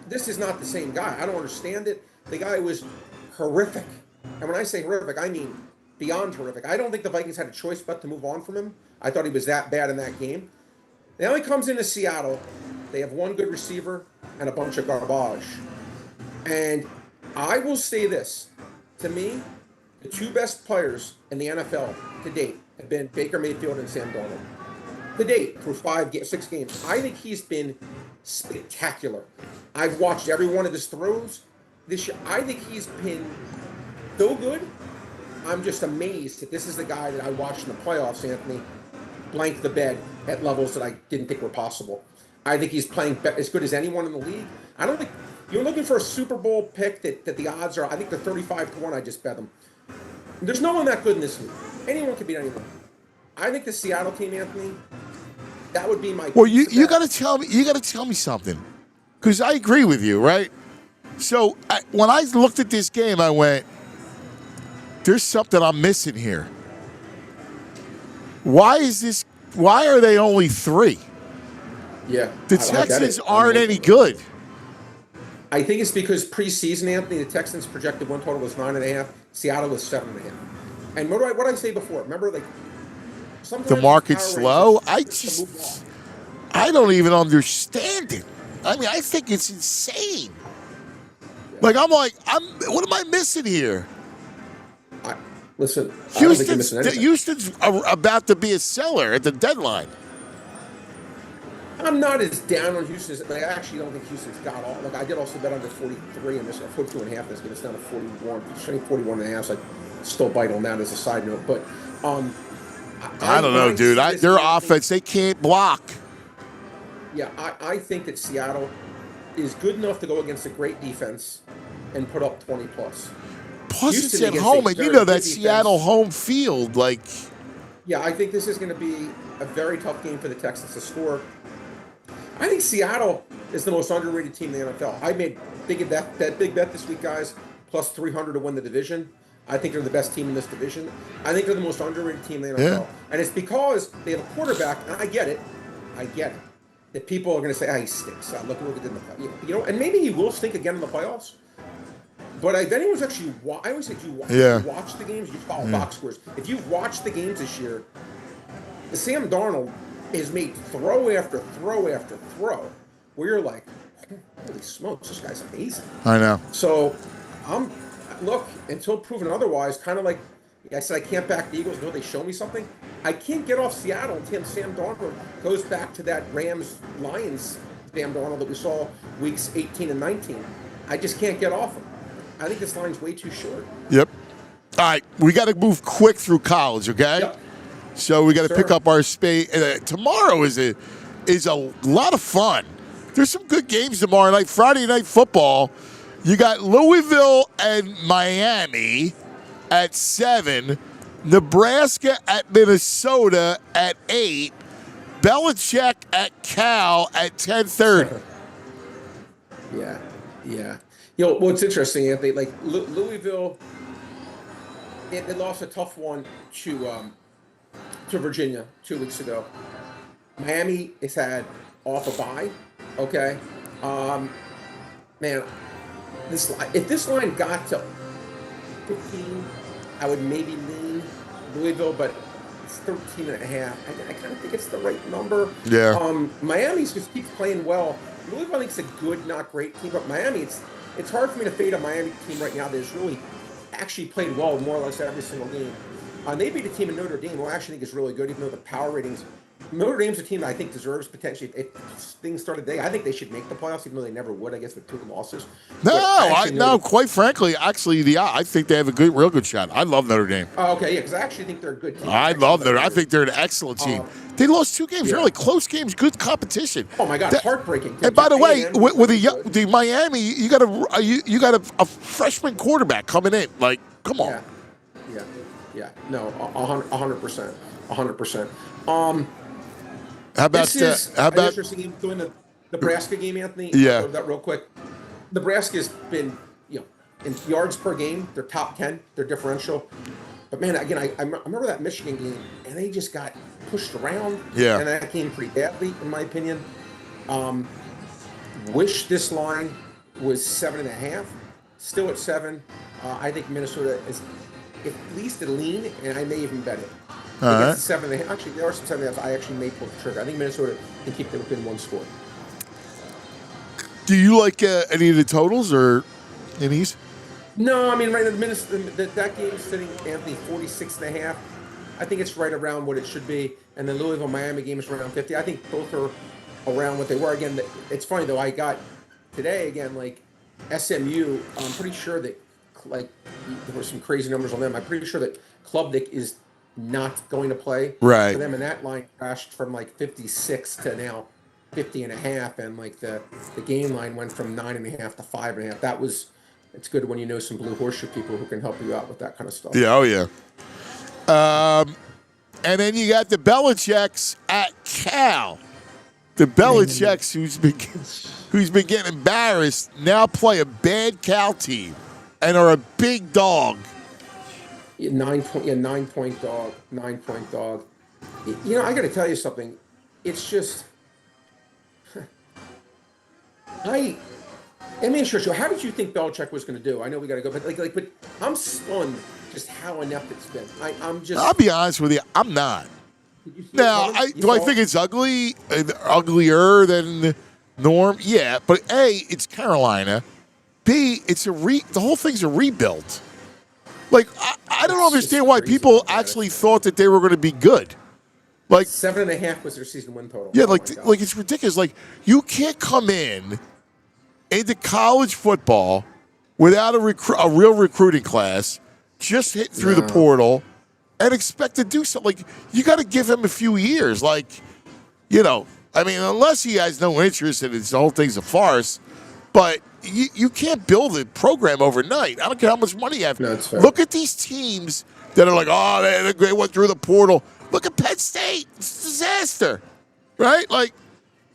this is not the same guy. I don't understand it. The guy was horrific. And when I say horrific, I mean beyond horrific. I don't think the Vikings had a choice but to move on from him. I thought he was that bad in that game. Now he comes into Seattle. They have 1 good receiver and a bunch of garbage. And I will say this. To me, the 2 best players in the NFL to date have been Baker Mayfield and Sam Darnold. To date, through 6 games. I think he's been spectacular. I've watched every one of his throws this year. I think he's been so good. I'm just amazed that this is the guy that I watched in the playoffs, Anthony, blank the bed at levels that I didn't think were possible. I think he's playing as good as anyone in the league. I don't think you're looking for a Super Bowl pick that the odds are, I think they're 35-1. I just bet them. There's no one that good in this league. Anyone can beat anyone. I think the Seattle team, Anthony, that would be my. Well, you got to tell me. You got to tell me something, because I agree with you, right? So when I looked at this game, I went, "There's something I'm missing here. Why is this? Why are they only 3? Yeah, the Texans aren't any good. I think it's because preseason, Anthony, the Texans projected win total was 9.5. Seattle was 7.5. And what did I say before? Remember, like sometimes the market's slow. I don't even understand it. I mean, I think it's insane. Yeah. What am I missing here? Listen, Houston's about to be a seller at the deadline. I'm not as down on Houston. I actually don't think Houston's got all. Like I did also bet under 43 in this, 42.5. This game, it's down to 41. It's showing 41.5. So I still bite on that as a side note. But I don't know, dude. Their offense, they can't block. Yeah, I think that Seattle is good enough to go against a great defense and put up 20 plus. Plus, Houston it's at home, and you know that Seattle home field, like. Yeah, I think this is going to be a very tough game for the Texans to score. I think Seattle is the most underrated team in the NFL. I made big bet this week, guys, plus 300 to win the division. I think they're the best team in this division. I think they're the most underrated team in the NFL. Yeah. And it's because they have a quarterback, and I get it, that people are going to say, he stinks. Look at the and maybe he will stink again in the playoffs. But if anyone's actually, I always say, you watch the games, you follow box scores. If you watch the games this year, Sam Darnold has made throw after throw after throw, where you're like, holy smokes, this guy's amazing. I know. So, look, until proven otherwise, kind of like I said, I can't back the Eagles until they show me something. I can't get off Seattle until Sam Darnold goes back to that Rams-Lions Sam Darnold that we saw weeks 18 and 19. I just can't get off him. I think this line's way too short. Yep. All right, we got to move quick through college, okay? Yep. So we got to pick up our space. Tomorrow is a lot of fun. There's some good games tomorrow night. Friday Night Football. You got Louisville and Miami at 7. Nebraska at Minnesota at 8. Belichick at Cal at 10:30. Yeah. What's interesting, Anthony, like Louisville, they lost a tough one to Virginia 2 weeks ago. Miami has had off a bye. Okay, man, if this line got to 15, I would maybe lean Louisville, but it's 13.5. I kind of think it's the right number. Yeah. Miami's just keeps playing well. Louisville, I think, is a good, not great team, but Miami, it's hard for me to fade a Miami team right now that's really actually played well more or less every single game. They beat a team in Notre Dame who I actually think is really good, even though the power ratings. Notre Dame's a team that I think deserves potentially, if things started today, I think they should make the playoffs, even though they never would, I guess, with 2 losses. Quite frankly, I think they have a real good shot. I love Notre Dame. Oh, okay, yeah, because I actually think they're a good team. I love Notre Dame. I think they're an excellent team. They lost 2 games, really close games, good competition. Oh my God, heartbreaking. And by the way, with the Miami, you got a freshman quarterback coming in. Like, come on. Yeah. No, 100%. 100%. How about an interesting game doing the Nebraska game, Anthony? Yeah. That real quick. Nebraska's been, in yards per game, they're top 10, they're differential. But man, again, I remember that Michigan game, and they just got pushed around. Yeah. And that came pretty badly, in my opinion. Wish this line was 7.5. Still at 7. I think Minnesota is at least a lean, and I may even bet it. All right. 7.5. Actually, there are some 7.5. I actually may pull the trigger. I think Minnesota can keep them within 1 score. Do you like any of the totals or innings? No, I mean, right now, that game is sitting, Anthony, 46.5. I think it's right around what it should be. And the Louisville-Miami game is around 50. I think both are around what they were. Again, it's funny, though. I got today, again, like SMU, I'm pretty sure that, like, there were some crazy numbers on them. I'm pretty sure that Klubnik is not going to play for them, and that line crashed from like 56 to now 50.5, and like the game line went from 9.5 to 5.5. It's good when you know some blue horseshoe people who can help you out with that kind of stuff. Yeah, oh yeah. And then you got the Belichicks at Cal. The Belichicks who's been getting embarrassed now play a bad Cal team and are a big dog. 9 point dog. I got to tell you something. It's just, sure. How did you think Belichick was going to do? I know we got to go, but I'm stunned just how inept it's been. I'll be honest with you, I'm not. Now, do I think it's ugly, uglier than norm? Yeah, but A, it's Carolina. B, the whole thing's a rebuild. Like, I don't understand why people actually thought that they were going to be good. Like 7.5 was their season win total. Yeah, like it's ridiculous. Like, you can't come into college football without a real recruiting class, just hit through the portal, and expect to do something. Like, you got to give him a few years. Like, unless he has no interest and the whole thing's a farce, but you can't build a program overnight. I don't care how much money you have. No, it's fair. Look at these teams that are like, they went through the portal. Look at Penn State. It's a disaster, right? Like,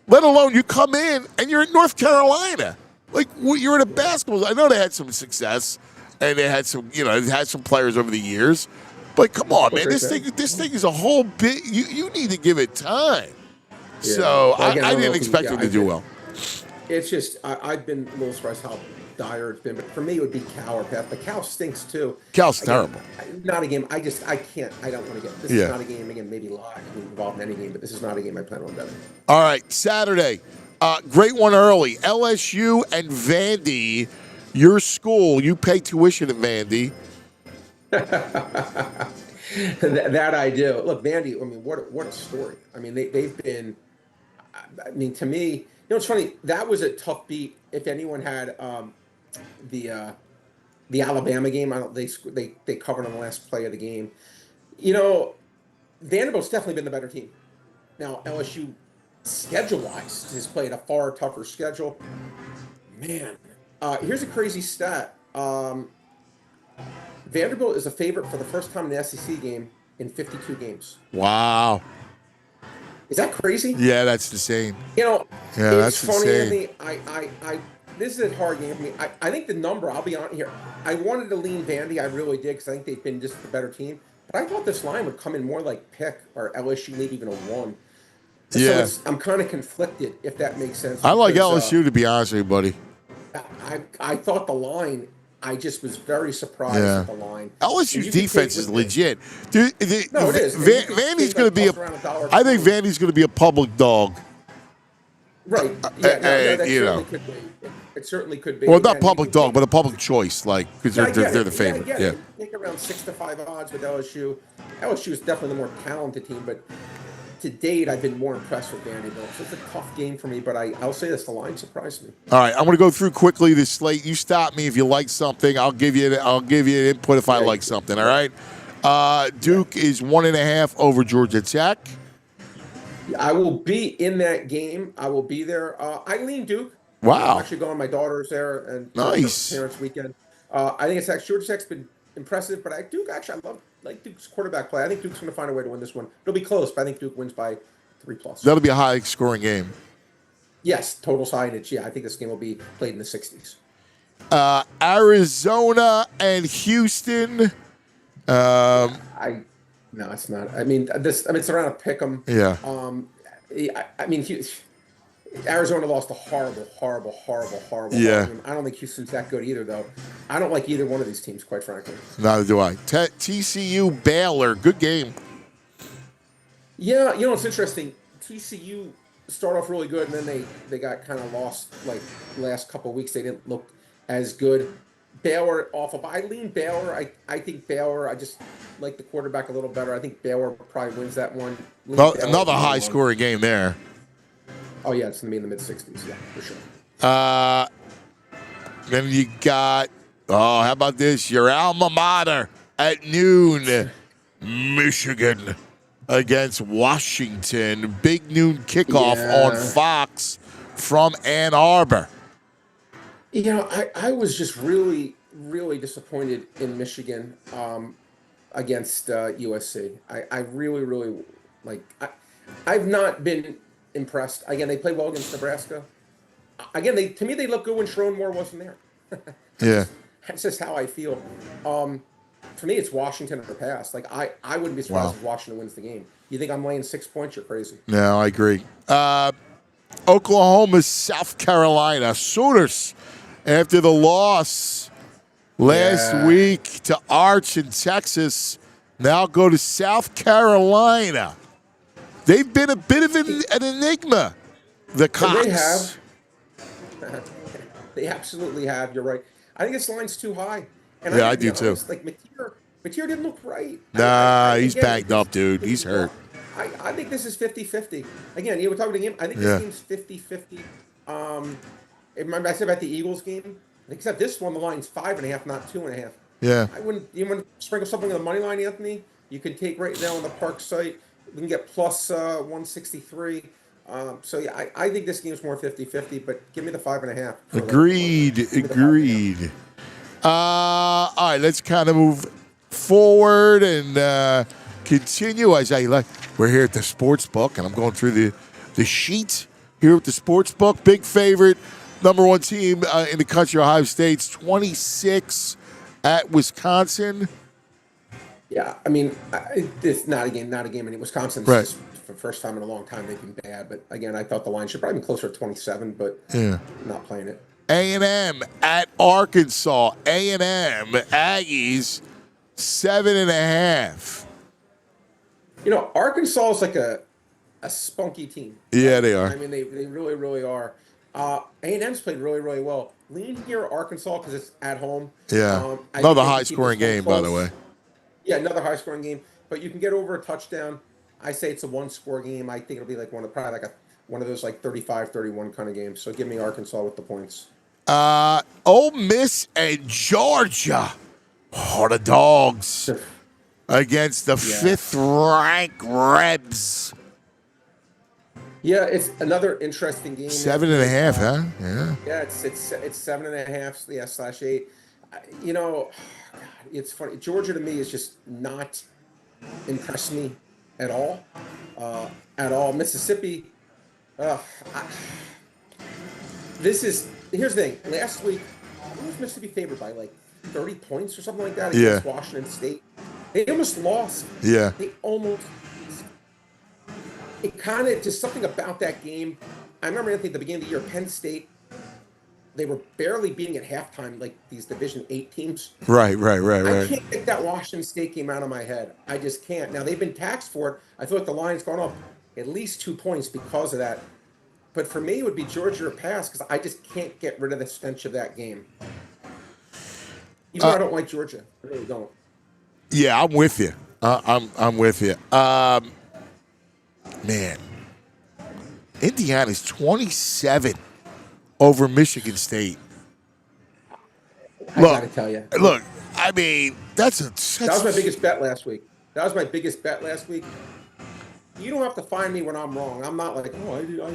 let alone you come in and you're in North Carolina. Like, you're in a basketball. I know they had some success, and they had some, it had some players over the years. But come on, man, this thing is a whole bit. You need to give it time. Yeah. So again, I didn't expect them to do well. It's just I've been a little surprised how dire it's been, but for me it would be Cal or Path. But Cal stinks too. Cal's terrible. Not a game. I can't. I don't want to get. This is not a game. Again, maybe live involved in any game, but this is not a game I plan on betting. All right, Saturday, great one early. LSU and Vandy. Your school. You pay tuition at Vandy. that I do. Look, Vandy. I mean, what a story. I mean, they've been. I mean, to me, it's funny. That was a tough beat. If anyone had the Alabama game, they covered on the last play of the game. Vanderbilt's definitely been the better team. Now LSU, schedule-wise, has played a far tougher schedule. Man, here's a crazy stat. Vanderbilt is a favorite for the first time in the SEC game in 52 games. Wow. Is that crazy? Yeah, that's insane. It's funny, Anthony. This is a hard game for me. I think the number, I'll be on here, I wanted to lean Vandy. I really did because I think they've been just the better team. But I thought this line would come in more like pick or LSU, maybe even a 1. Yeah. So I'm kind of conflicted, if that makes sense. I like LSU, to be honest with you, buddy. I thought the line, I just was very surprised at the line. LSU's defense is legit. Dude, no, it is. Vandy's going to be I think Vandy's going to be a public dog. Right. Yeah, that certainly could be. It certainly could be. Well, not public dog, but a public choice, because they're the favorite. Yeah. I think around 6-5 odds with LSU. LSU is definitely the more talented team, but to date, I've been more impressed with Vanderbilt. So it's a tough game for me, but I'll say this: the line surprised me. All right, I'm going to go through quickly this slate. You stop me if you like something. I'll give you an input if I like something. All right. Duke is 1.5 over Georgia Tech. I will be in that game. I will be there. I lean Duke. Wow. I'm actually going. My daughter's there, and nice parents' weekend. I think it's actually Georgia Tech's been impressive, but I like Duke's quarterback play. I think Duke's going to find a way to win this one. It'll be close, but I think Duke wins by 3+. That'll be a high-scoring game. Yes, total signage. Yeah, I think this game will be played in the 60s. Arizona and Houston. No, it's not. I mean, it's around a pick 'em. Yeah. I mean, Arizona lost a horrible game. I don't think Houston's that good either, though. I don't like either one of these teams, quite frankly. Neither do I. TCU Baylor, good game. Yeah, it's interesting. TCU started off really good, and then they got kind of lost. Like last couple of weeks, they didn't look as good. Baylor awful. I lean Baylor. I think Baylor. I just like the quarterback a little better. I think Baylor probably wins that one. Another high-scoring game there. Oh, yeah, it's going to be in the mid-60s, yeah, for sure. Then you got, how about this? Your alma mater at noon, Michigan against Washington. Big noon kickoff on Fox from Ann Arbor. I was just really, really disappointed in Michigan against USC. I really, really, I've not been impressed. Again, they played well against Nebraska. Again, to me, they look good when Sharon Moore wasn't there. Yeah. That's just how I feel. For me, it's Washington or pass. I wouldn't be surprised if Washington wins the game. You think I'm laying 6 points? You're crazy. No, I agree. Oklahoma, South Carolina. Sooners, after the loss last week to Arch in Texas, now go to South Carolina. They've been a bit of an enigma, the Cox. They have. They absolutely have. You're right. I think this line's too high. And I do too. Mateer didn't look right. He's banged up, dude. He's hurt. I think this is 50-50. Again, we're talking to him. I think this game's 50-50. Remember I said about the Eagles game? Except this one, the line's 5.5, not 2.5. Yeah. You want to sprinkle something on the money line, Anthony? You can take right now on the Parx site. We can get plus 163. I think this game's more 50-50, but give me the 5.5. Agreed. All right, let's kind of move forward and continue. As we're here at the sports book, and I'm going through the sheet here at the sports book. Big favorite, number one team in the country, Ohio State's 26 At Wisconsin. Yeah, I mean, it's not a game. And Wisconsin's Right. just for the first time in a long time they've been bad. But again, I thought the line should probably be closer to 27, but Yeah. not playing it. A&M at Arkansas. A&M Aggies 7.5. You know, Arkansas is like a spunky team. Yeah, they are. I mean, they really, really are. A&M's played really, really well. Lean here, Arkansas, because it's at home. Yeah. I Another think they can high-scoring keep this game, one by the close. way. Yeah, another high-scoring game. But you can get over a touchdown. I say it's a one-score game. I think it'll be like one of those like 35-31 kind of games. So give me Arkansas with the points. Ole Miss and Georgia. Oh, the Dogs against the fifth-ranked Rebs. Yeah, it's another interesting game. 7.5, huh? Yeah. Yeah, it's 7.5. Yeah, /8. You know, God, it's funny. Georgia to me is just not impressed me at all. Mississippi. Here's the thing. Last week, who was Mississippi favored by like 30 points or something like that against Washington State? They almost lost. Yeah. They almost. It kind of just something about that game. I remember at the beginning of the year, Penn State, they were barely beating at halftime like these Division 8 teams. Right. I can't get that Washington State game out of my head. I just can't. Now, they've been taxed for it. I feel like the line's gone up at least 2 points because of that. But for me, it would be Georgia or pass because I just can't get rid of the stench of that game. Even though I don't like Georgia. I really don't. Yeah, I'm with you. I'm with you. Man, Indiana's 27 over Michigan State. I gotta tell you. Look, I mean, that was my biggest bet last week. You don't have to find me when I'm wrong. I'm not like,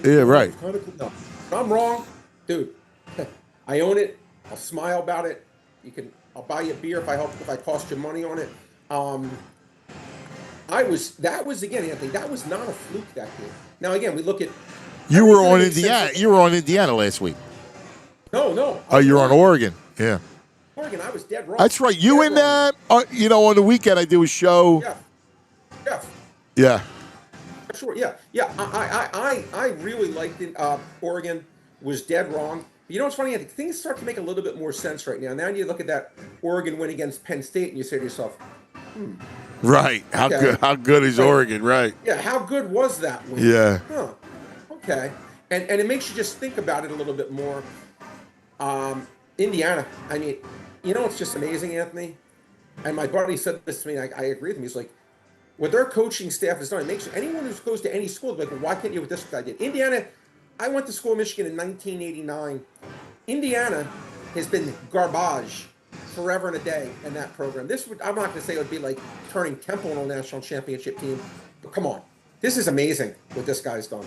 yeah, right. No. If I'm wrong, dude. I own it. I'll smile about it. I'll buy you a beer if I cost you money on it. That was again, Anthony. That was not a fluke that game. Now again, we look at. You were on Indiana. You were on Indiana last week. No. Oh, you're on Oregon. Yeah. Oregon, I was dead wrong. That's right. You and on the weekend I do a show. Yeah. Yeah. Sure. Yeah. I really liked it. Oregon was dead wrong. But you know what's funny? I think things start to make a little bit more sense right now. Now you look at that Oregon win against Penn State, and you say to yourself, Right. How good is Oregon? Right. Yeah. How good was that win? Yeah. Huh. Okay. And it makes you just think about it a little bit more. Indiana. I mean, it's just amazing, Anthony. And my buddy said this to me. I agree with him. He's like, what their coaching staff has done, it makes anyone who goes to any school like, well, why can't you do what this guy did? Indiana. I went to school in Michigan in 1989. Indiana has been garbage forever and a day in that program. I'm not going to say it would be like turning Temple into a national championship team, but come on. This is amazing what this guy's done.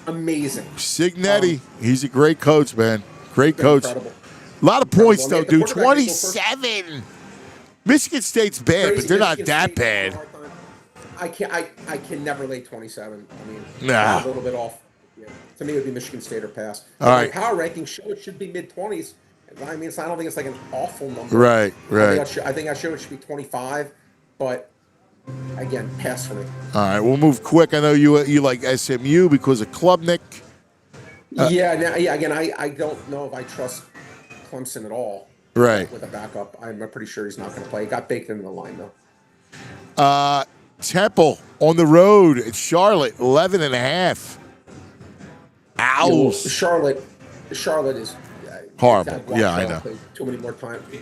Amazing. Signetti, he's a great coach, man. Great coach. Incredible. A lot of points, though, dude. 27. Michigan State's bad, but they're not that bad. I can never lay 27. I mean, nah. A little bit off. Yeah. To me, it would be Michigan State or pass. All right. Power rankings show it should be mid-20s. I mean, I don't think it's like an awful number. Right. I think I showed it should be 25, but again, pass for me. All right, we'll move quick. I know you like SMU because of Klubnik. Again, I don't know if I trust Clemson at all. Right. With a backup, I'm pretty sure he's not going to play. He got baked into the line though. Temple on the road at Charlotte, 11.5. Owls. Charlotte is horrible. Yeah, I know.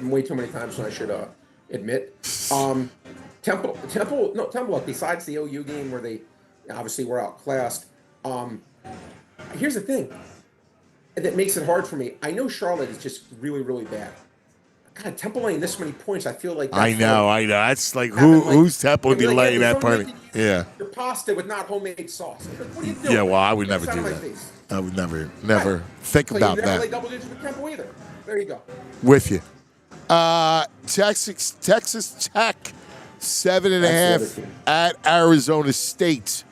Way too many times than I should admit. Temple. Look, besides the OU game where they obviously were outclassed, here's the thing that makes it hard for me. I know Charlotte is just really, really bad. God, Temple laying this many points, I feel like. I know. That's like who's Temple would be laying that point? Yeah. Your pasta with not homemade sauce. What are you doing? Yeah, well, I would never do that. I would never think about that. You never lay double digits with Temple either. There you go. With you. Texas Tech, 7.5 at Arizona State.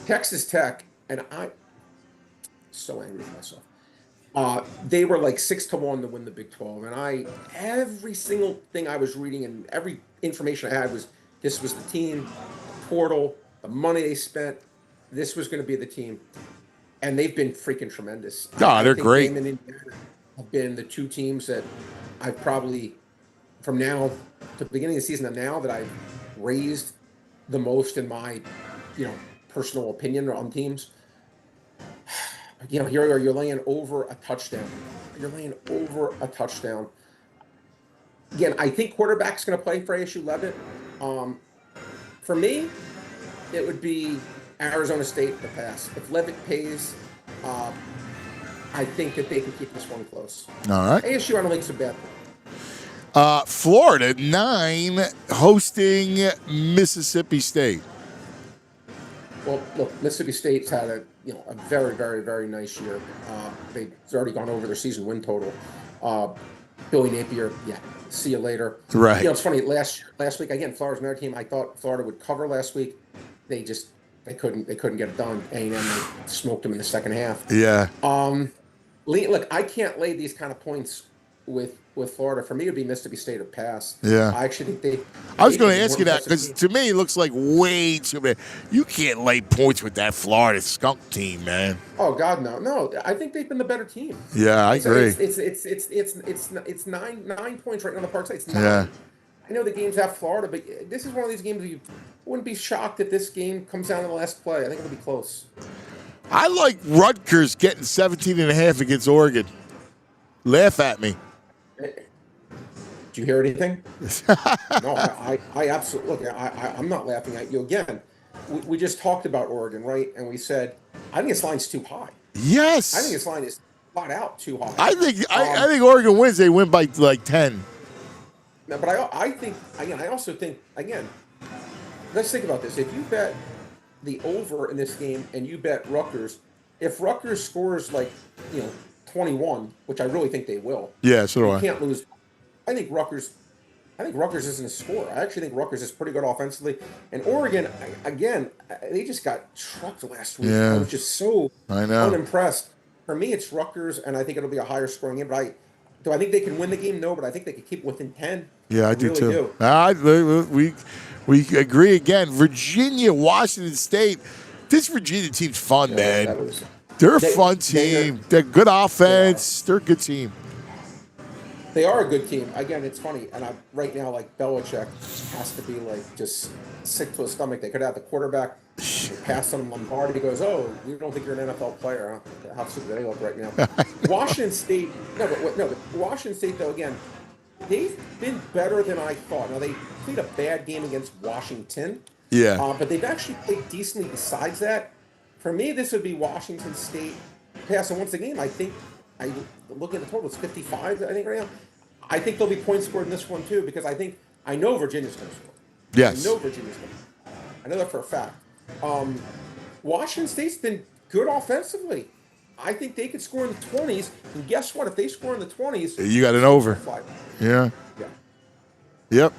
Texas Tech, and I'm so angry with myself. They were like 6-1 to win the Big 12, and every single thing I was reading and every information I had was this was the team, the portal, the money they spent. This was going to be the team, and they've been freaking tremendous. No, they're think great. Them and Indiana have been the two teams that I've probably, from now to the beginning of the season and now, that I've raised the most in my, personal opinion on teams. Here you are, you're laying over a touchdown. Again, I think quarterback's going to play for ASU Levitt. For me, it would be Arizona State to pass. If Levitt pays, I think that they can keep this one close. All right. ASU, I don't think it's a bad thing. Florida 9 hosting Mississippi State. Well, look, Mississippi State's had a very, very, very nice year. They've already gone over their season win total. Billy Napier, see you later. Right. It's funny. Last week again, Florida's another team. I thought Florida would cover last week. They couldn't get it done. A&M, they smoked them in the second half. Yeah. Look, I can't lay these kind of points with Florida. For me, it would be Mississippi State or pass. Yeah. I actually think I was going to ask you that because to me it looks like way too many. You can't lay points with that Florida skunk team, man. Oh God, no. I think they've been the better team. Yeah, I agree. It's 9 points right now on the Park side. It's 9. Yeah. I know the game's at Florida, but this is one of these games you wouldn't be shocked if this game comes down to the last play. I think it'll be close. I like Rutgers getting 17.5 against Oregon. Laugh at me. Did you hear anything? No, I absolutely look. I'm not laughing at you again. We just talked about Oregon, right? And we said I think its line's too high. Yes. I think its line is flat out too high. I think Oregon wins. They win by like 10. No, but I think again. I also think again. Let's think about this. If you bet the over in this game and you bet Rutgers, if Rutgers scores like 21, which I really think they will. Yeah, so do I. You can't lose. I think Rutgers isn't a scorer. I actually think Rutgers is pretty good offensively. And Oregon, again, they just got trucked last week. Yeah. I was just so know. unimpressed. For me, it's Rutgers, and I think it'll be a higher scoring game. But do I think they can win the game? No, but I think they could keep it within 10. Yeah, I do too. We agree again. Virginia, Washington State. This Virginia team's fun, man. They're a fun team. They're good offense. They're a good team. They are a good team. Again, it's funny, and right now, like Belichick has to be like just sick to his stomach. They could have the quarterback pass on Lombardi. He goes, "Oh, you don't think you're an NFL player? Huh? How stupid they look right now." Washington State, but Washington State though, again, they've been better than I thought. Now they played a bad game against Washington. Yeah. But they've actually played decently. Besides that, for me, this would be Washington State pass. And once again, I think. I look at the total; it's 55. I think right now. I think there'll be points scored in this one too because I know Virginia's going to score. Yes. I know Virginia's going to score. I know that for a fact. Washington State's been good offensively. I think they could score in the 20s. And guess what? If they score in the 20s, you got an over. Yeah. Yep.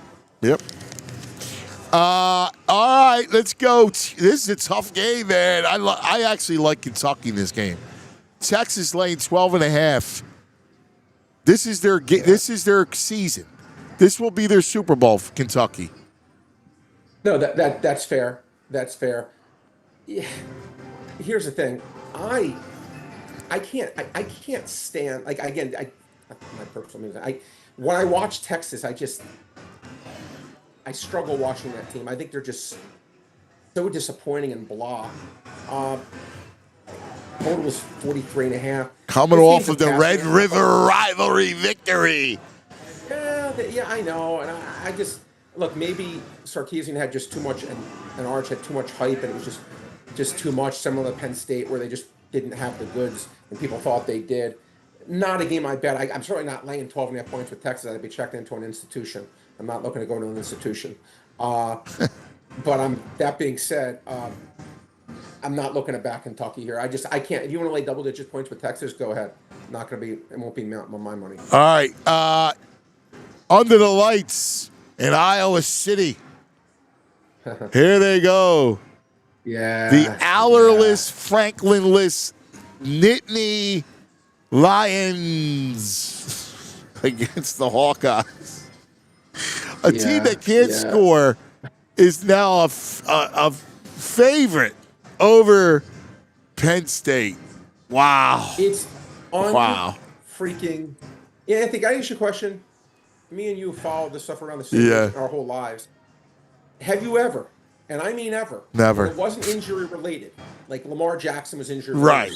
All right, let's go. This is a tough game, man. I actually like Kentucky in this game. Texas laying 12.5. This is their This is their season. This will be their Super Bowl for Kentucky. No, that's fair. That's fair. Yeah. Here's the thing. I can't stand my personal music. When I watch Texas, I struggle watching that team. I think they're just so disappointing and blah. Total was 43.5. Coming off of the Red River rivalry victory. Yeah, I know. And I just, look, maybe Sarkisian had just too much, and Arch had too much hype, and it was just too much, similar to Penn State, where they just didn't have the goods, and people thought they did. Not a game I bet. I'm certainly not laying 12.5 points with Texas. I'd be checked into an institution. I'm not looking to go to an institution. But that being said, I'm not looking to back Kentucky here. I can't. If you want to lay double-digit points with Texas, go ahead. Not going to be. It won't be my money. All right. Under the lights in Iowa City. Here they go. Yeah. The Allerless, Franklinless, Nittany Lions against the Hawkeyes. A team that can't score is now a favorite over Penn State. Wow. It's freaking. Yeah, I think I asked you a question. Me and you followed this stuff around the city our whole lives. Have you ever, and I mean ever, never. It wasn't injury related. Like Lamar Jackson was injured. Right.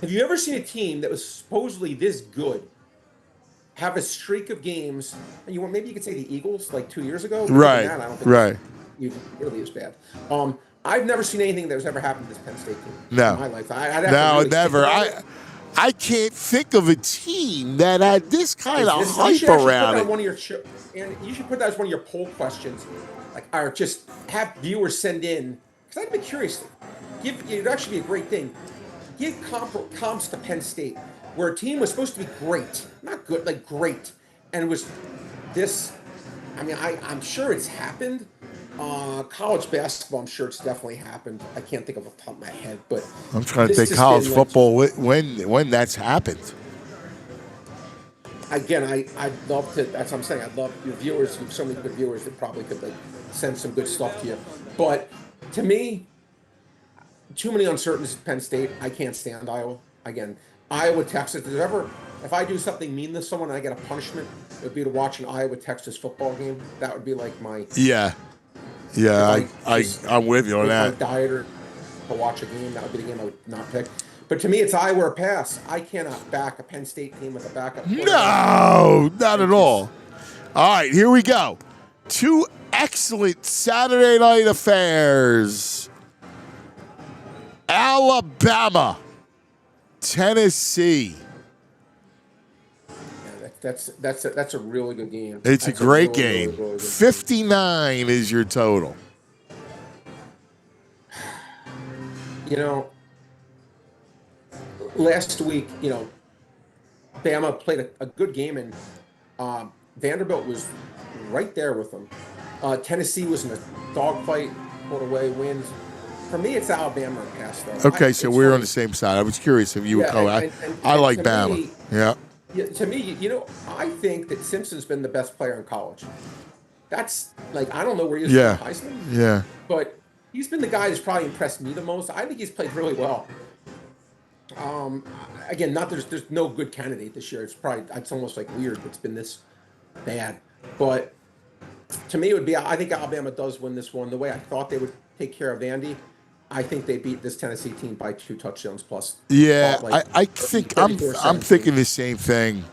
Have you ever seen a team that was supposedly this good have a streak of games? And maybe you could say the Eagles like 2 years ago. Right. That, I don't think really is bad. I've never seen anything that has ever happened to this Penn State team. No. In my life. Never. I can't think of a team that had this kind of hype around it. And you should put that as one of your poll questions, or just have viewers send in, because I'd be curious. It'd actually be a great thing. Give comps to Penn State, where a team was supposed to be great, not good, like great, and it was this. I mean, I'm sure it's happened. College basketball, I'm sure it's definitely happened. I can't think of off the top of my head, but I'm trying to think college football when that's happened. Again, I'd love to. That's what I'm saying. I'd love your viewers. You have so many good viewers that probably could send some good stuff to you. But to me, too many uncertainties at Penn State. I can't stand Iowa. Again, Iowa, Texas. If I do something mean to someone and I get a punishment, it would be to watch an Iowa Texas football game. That would be like my I'm with you on that. If I died or to watch a game, that would be the game I would not pick. But to me, it's Iowa or pass. I cannot back a Penn State team with a backup. No, not at all. All right, here we go. Two excellent Saturday night affairs. Alabama, Tennessee. That's a really good game. It's a great game. Really, really 59 is your total. Last week, Bama played a good game, and Vanderbilt was right there with them. Tennessee was in a dogfight, pulled away, wins. For me, it's Alabama and pass, though. Okay, so we're on the same side. I was curious if you would go. I like Bama. Yeah, to me, I think that Simpson's been the best player in college. That's I don't know where he is in Heisman. Yeah. But he's been the guy who's probably impressed me the most. I think he's played really well. Again, there's no good candidate this year. It's almost weird it's been this bad. But to me, it would be, I think Alabama does win this one. The way I thought they would take care of Vandy, I think they beat this Tennessee team by 2 touchdowns plus. Yeah, I think I'm thinking the same thing.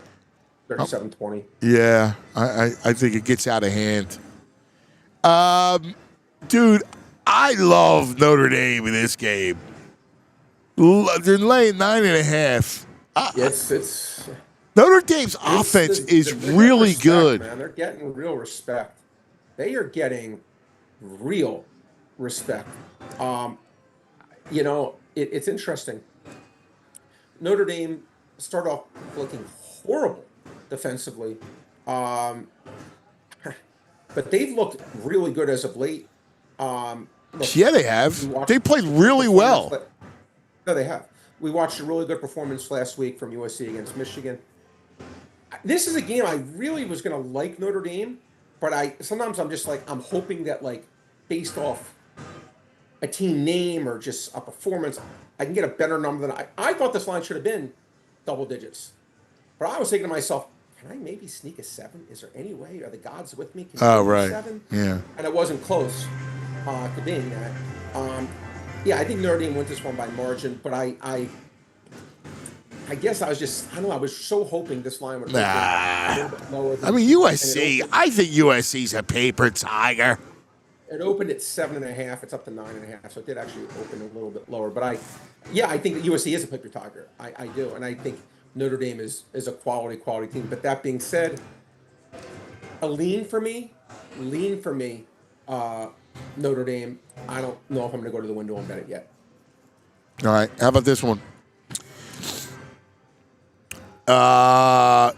37-20. Yeah, I think it gets out of hand. Dude, I love Notre Dame in this game. They're laying 9.5. It's Notre Dame's offense is really good. Man. They're getting real respect. They are getting real respect. It's interesting. Notre Dame started off looking horrible defensively, but they've looked really good as of late. They have. They played really well. No, they have. We watched a really good performance last week from USC against Michigan. This is a game I really was going to like Notre Dame, but sometimes I'm just I'm hoping that based off a team name or just a performance, I can get a better number than I thought this line should have been double digits. But I was thinking to myself, can I maybe sneak a 7? Is there any way? Are the gods with me? Can I right. 7? Yeah. And it wasn't close to being that. I think Notre Dame wins this one by margin, but I guess I was so hoping this line would a little bit lower. USC, I think USC's a paper tiger. It opened at 7.5. It's up to 9.5, so it did actually open a little bit lower. But I think that USC is a paper tiger. I do, and I think Notre Dame is a quality team. But that being said, a lean for me, Notre Dame. I don't know if I'm going to go to the window and bet it yet. All right. How about this one?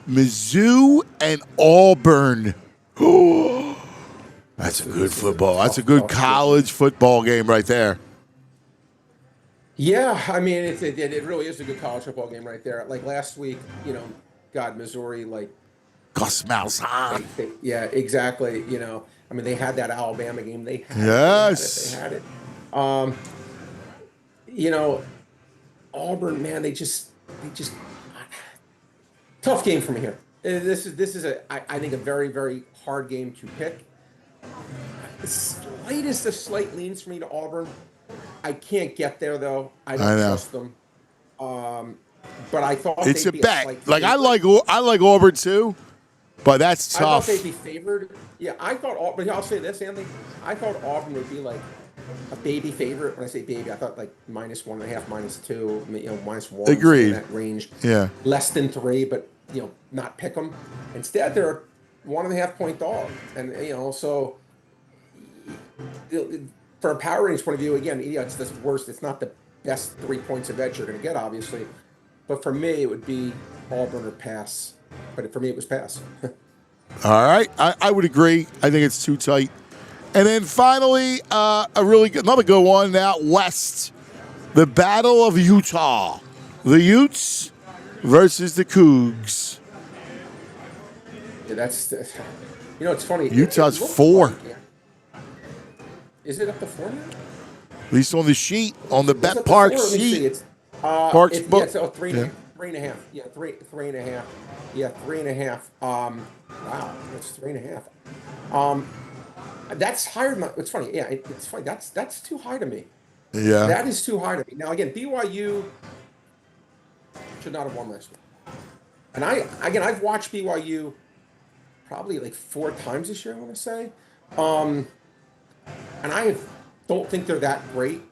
Mizzou and Auburn. That's a good football. That's a good college football game right there. Yeah, I mean, it really is a good college football game right there. Like last week, God, Missouri, like, Gus Malzahn. yeah, exactly. I mean, they had that Alabama game. Yes. They had it. Um, you know, Auburn, man, they just tough game for me here. This is I think a very, very hard game to pick. The slightest of slight leans for me to Auburn. I can't get there though. I don't trust them. But I thought it's they'd a be bet. slight Like favorite. I like Auburn too, but that's I thought tough. they'd be favored. Yeah, I thought. But I'll say this, Anthony. I thought Auburn would be like a baby favorite. When I say baby, I thought like -1.5, -2, -1 Agreed. in that range. Yeah. Less than 3, but not pick them. Instead, they're a 1.5-point dog, and so for a power range point of view, again, it's the worst. It's not the best 3 points of edge you're going to get, obviously, but for me, it would be Auburn or pass. But for me, it was pass. All right, I would agree. I think it's too tight. And then finally, another good one out west, the Battle of Utah, the Utes versus the Cougs. Yeah, it's funny. Utah's it 4. like, yeah. Is it up to 4 now? At least on the sheet, on the Bet It's up to Parx 4. Let me see. sheet. It's Parx it's, book. yeah, so 3 Yeah. 3.5. Yeah, 3.5. Yeah, 3.5. Wow, that's 3.5. That's higher than it's funny. Yeah, it's funny. That's too high to me. Yeah. That is too high to me. Now again, BYU should not have won last week. And I've watched BYU probably like 4 times this year, I want to say. And I don't think they're that great.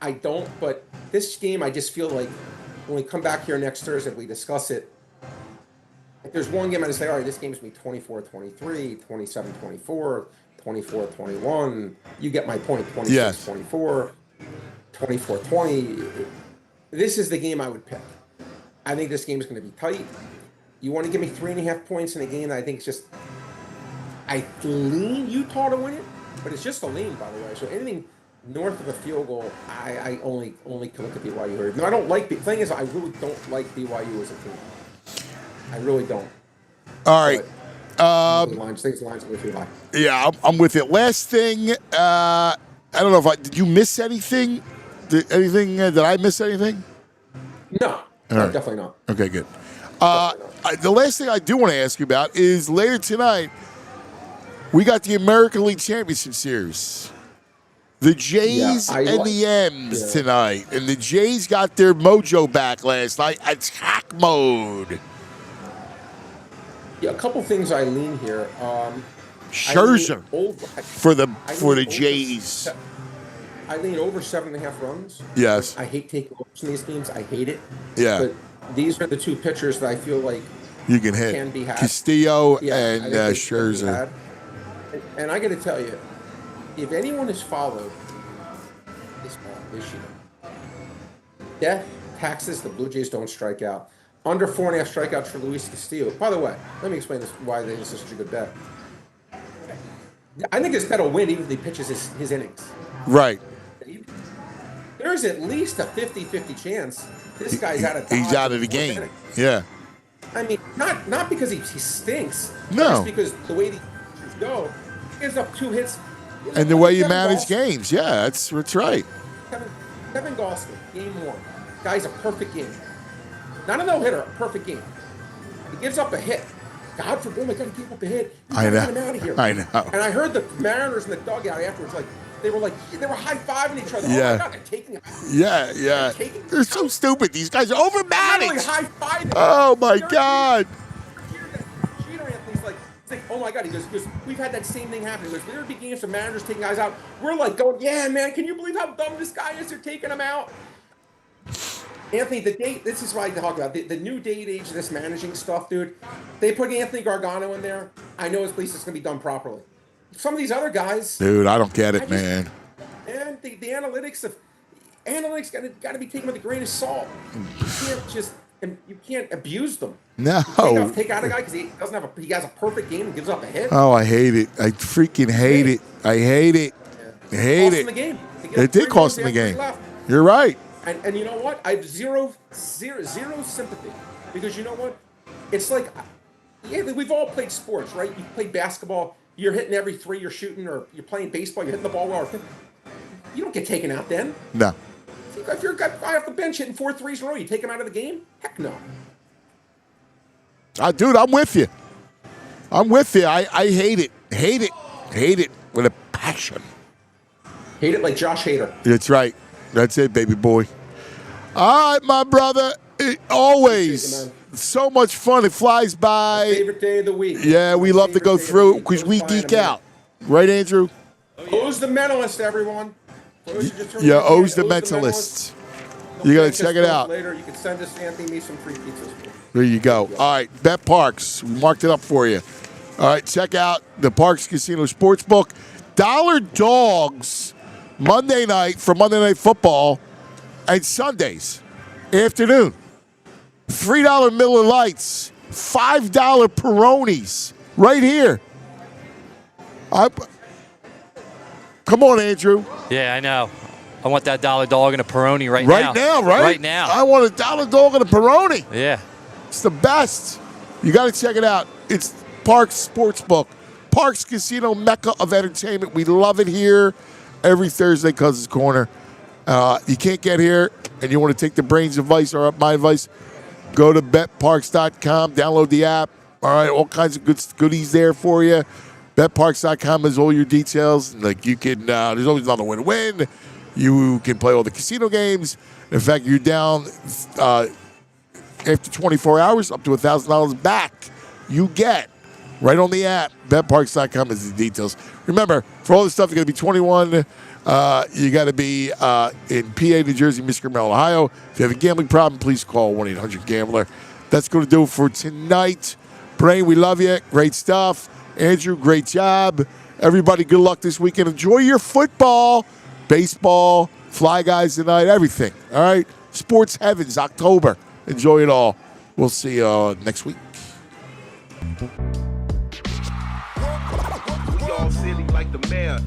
I don't, but this game, I just feel like when we come back here next Thursday, we discuss it. If there's one game I just say, all right, this game's going to be 24-23, 27-24, 24-21. You get my point, 26-24, 24-20. This is the game I would pick. I think this game is going to be tight. You want to give me 3.5 points in a game that I think is just, I lean Utah to win it, but it's just a lean, by the way. So anything north of a field goal, I only can look at BYU here. No, I don't like the thing is I really don't like BYU as a team. I really don't. All right. Lines with you like. Yeah, I'm with it. Last thing, I don't know if did you miss anything? Did I miss anything? No, right. Definitely not. Okay, good. The last thing I do want to ask you about is later tonight, we got the American League Championship Series. The Jays and the M's tonight. And the Jays got their mojo back last night. Attack mode. Yeah, a couple things I lean here. Scherzer for the Jays. I lean over 7.5 runs. Yes. I hate taking overs in these games. I hate it. Yeah. But these are the 2 pitchers that I feel like you can hit. Can be had. Castillo and Scherzer. And I got to tell you, if anyone has followed baseball this year, death taxes, the Blue Jays don't strike out. Under 4.5 strikeouts for Luis Castillo. By the way, let me explain why this is such a good bet. I think this bet will win even if he pitches his innings. Right. There's at least a 50-50 chance this guy's out of He's out of the game. Inning. Yeah. I mean, not because he stinks. No. Just because the way these go, he gives up 2 hits. And the way you manage games. Yeah, that's right. Kevin Gausman, game 1. Guy's a perfect game. Not a no-hitter, a perfect game. He gives up a hit. God forbid, oh my God, he gave up a hit. I know. Get him out of here. I know. And I heard the Mariners in the dugout afterwards, they were high-fiving each other. Yeah. Oh my God, they're taking him out. Yeah. They're so stupid. These guys are overmanaged. Really high-fiving. Oh my God. Cheater Anthony's like, oh my God. He goes, we've had that same thing happen. He goes, there would be games of managers taking guys out. We're like going, yeah, man, can you believe how dumb this guy is? They're taking him out. Anthony, this is what I talk about. The new day and age of this managing stuff, dude. They put Anthony Gargano in there. I know at least it's going to be done properly. Some of these other guys. Dude, I don't get it, man. And the analytics got to be taken with a grain of salt. You can't abuse them. No. Take out a guy because he has a perfect game and gives up a hit. Oh, I hate it. I freaking hate it. I hate it. I hate it. The game. It did cost him the game. You're right. And you know what? I have zero sympathy, because you know what? It's like, yeah, we've all played sports, right? You played basketball, you're hitting every three you're shooting, or you're playing baseball, you're hitting the ball well. You don't get taken out then. No. If you're a guy off the bench hitting 4 threes in a row, you take him out of the game? Heck no. Dude, I'm with you. I'm with you. I hate it. Hate it with a passion. Hate it like Josh Hader. That's right. That's it, baby boy. All right, my brother. Always so much fun. It flies by. My favorite day of the week. Yeah, we love to go through because we geek out. Right, Andrew? O's the mentalist, everyone. Yeah, O's the mentalist. You got to check it out. Later, you can send us Anthony some free pizzas. There you go. All right, Bet Parx. We marked it up for you. All right, check out the Parx Casino Sportsbook. Dollar Dogs Monday night for Monday Night Football and Sundays afternoon. $3 Miller Lights, $5 Peronis right here. Come on, Andrew. Yeah, I know. I want that dollar dog and a Peroni right now. Right now, right? Right now. I want a dollar dog and a Peroni. Yeah. It's the best. You got to check it out. It's Parx Sportsbook. Parx Casino, mecca of entertainment. We love it here every Thursday, Cousins Corner. You can't get here and you want to take the brains advice or my advice, go to betparx.com, download the app. All right, all kinds of goodies there for you. BetParx.com has all your details. Like you can, there's always another way to win. You can play all the casino games. In fact, you're down after 24 hours, up to $1,000 back. You get right on the app. BetParx.com is the details. Remember, for all this stuff, you got to be 21. You got to be in PA, New Jersey, Michigan, Maryland, Ohio. If you have a gambling problem, please call 1-800-GAMBLER. That's going to do it for tonight. Brain, we love you. Great stuff. Andrew, great job. Everybody, good luck this weekend. Enjoy your football, baseball, Fly Guys tonight, everything. All right? Sports Heavens, October. Enjoy it all. We'll see you next week. We all silly like the mayor.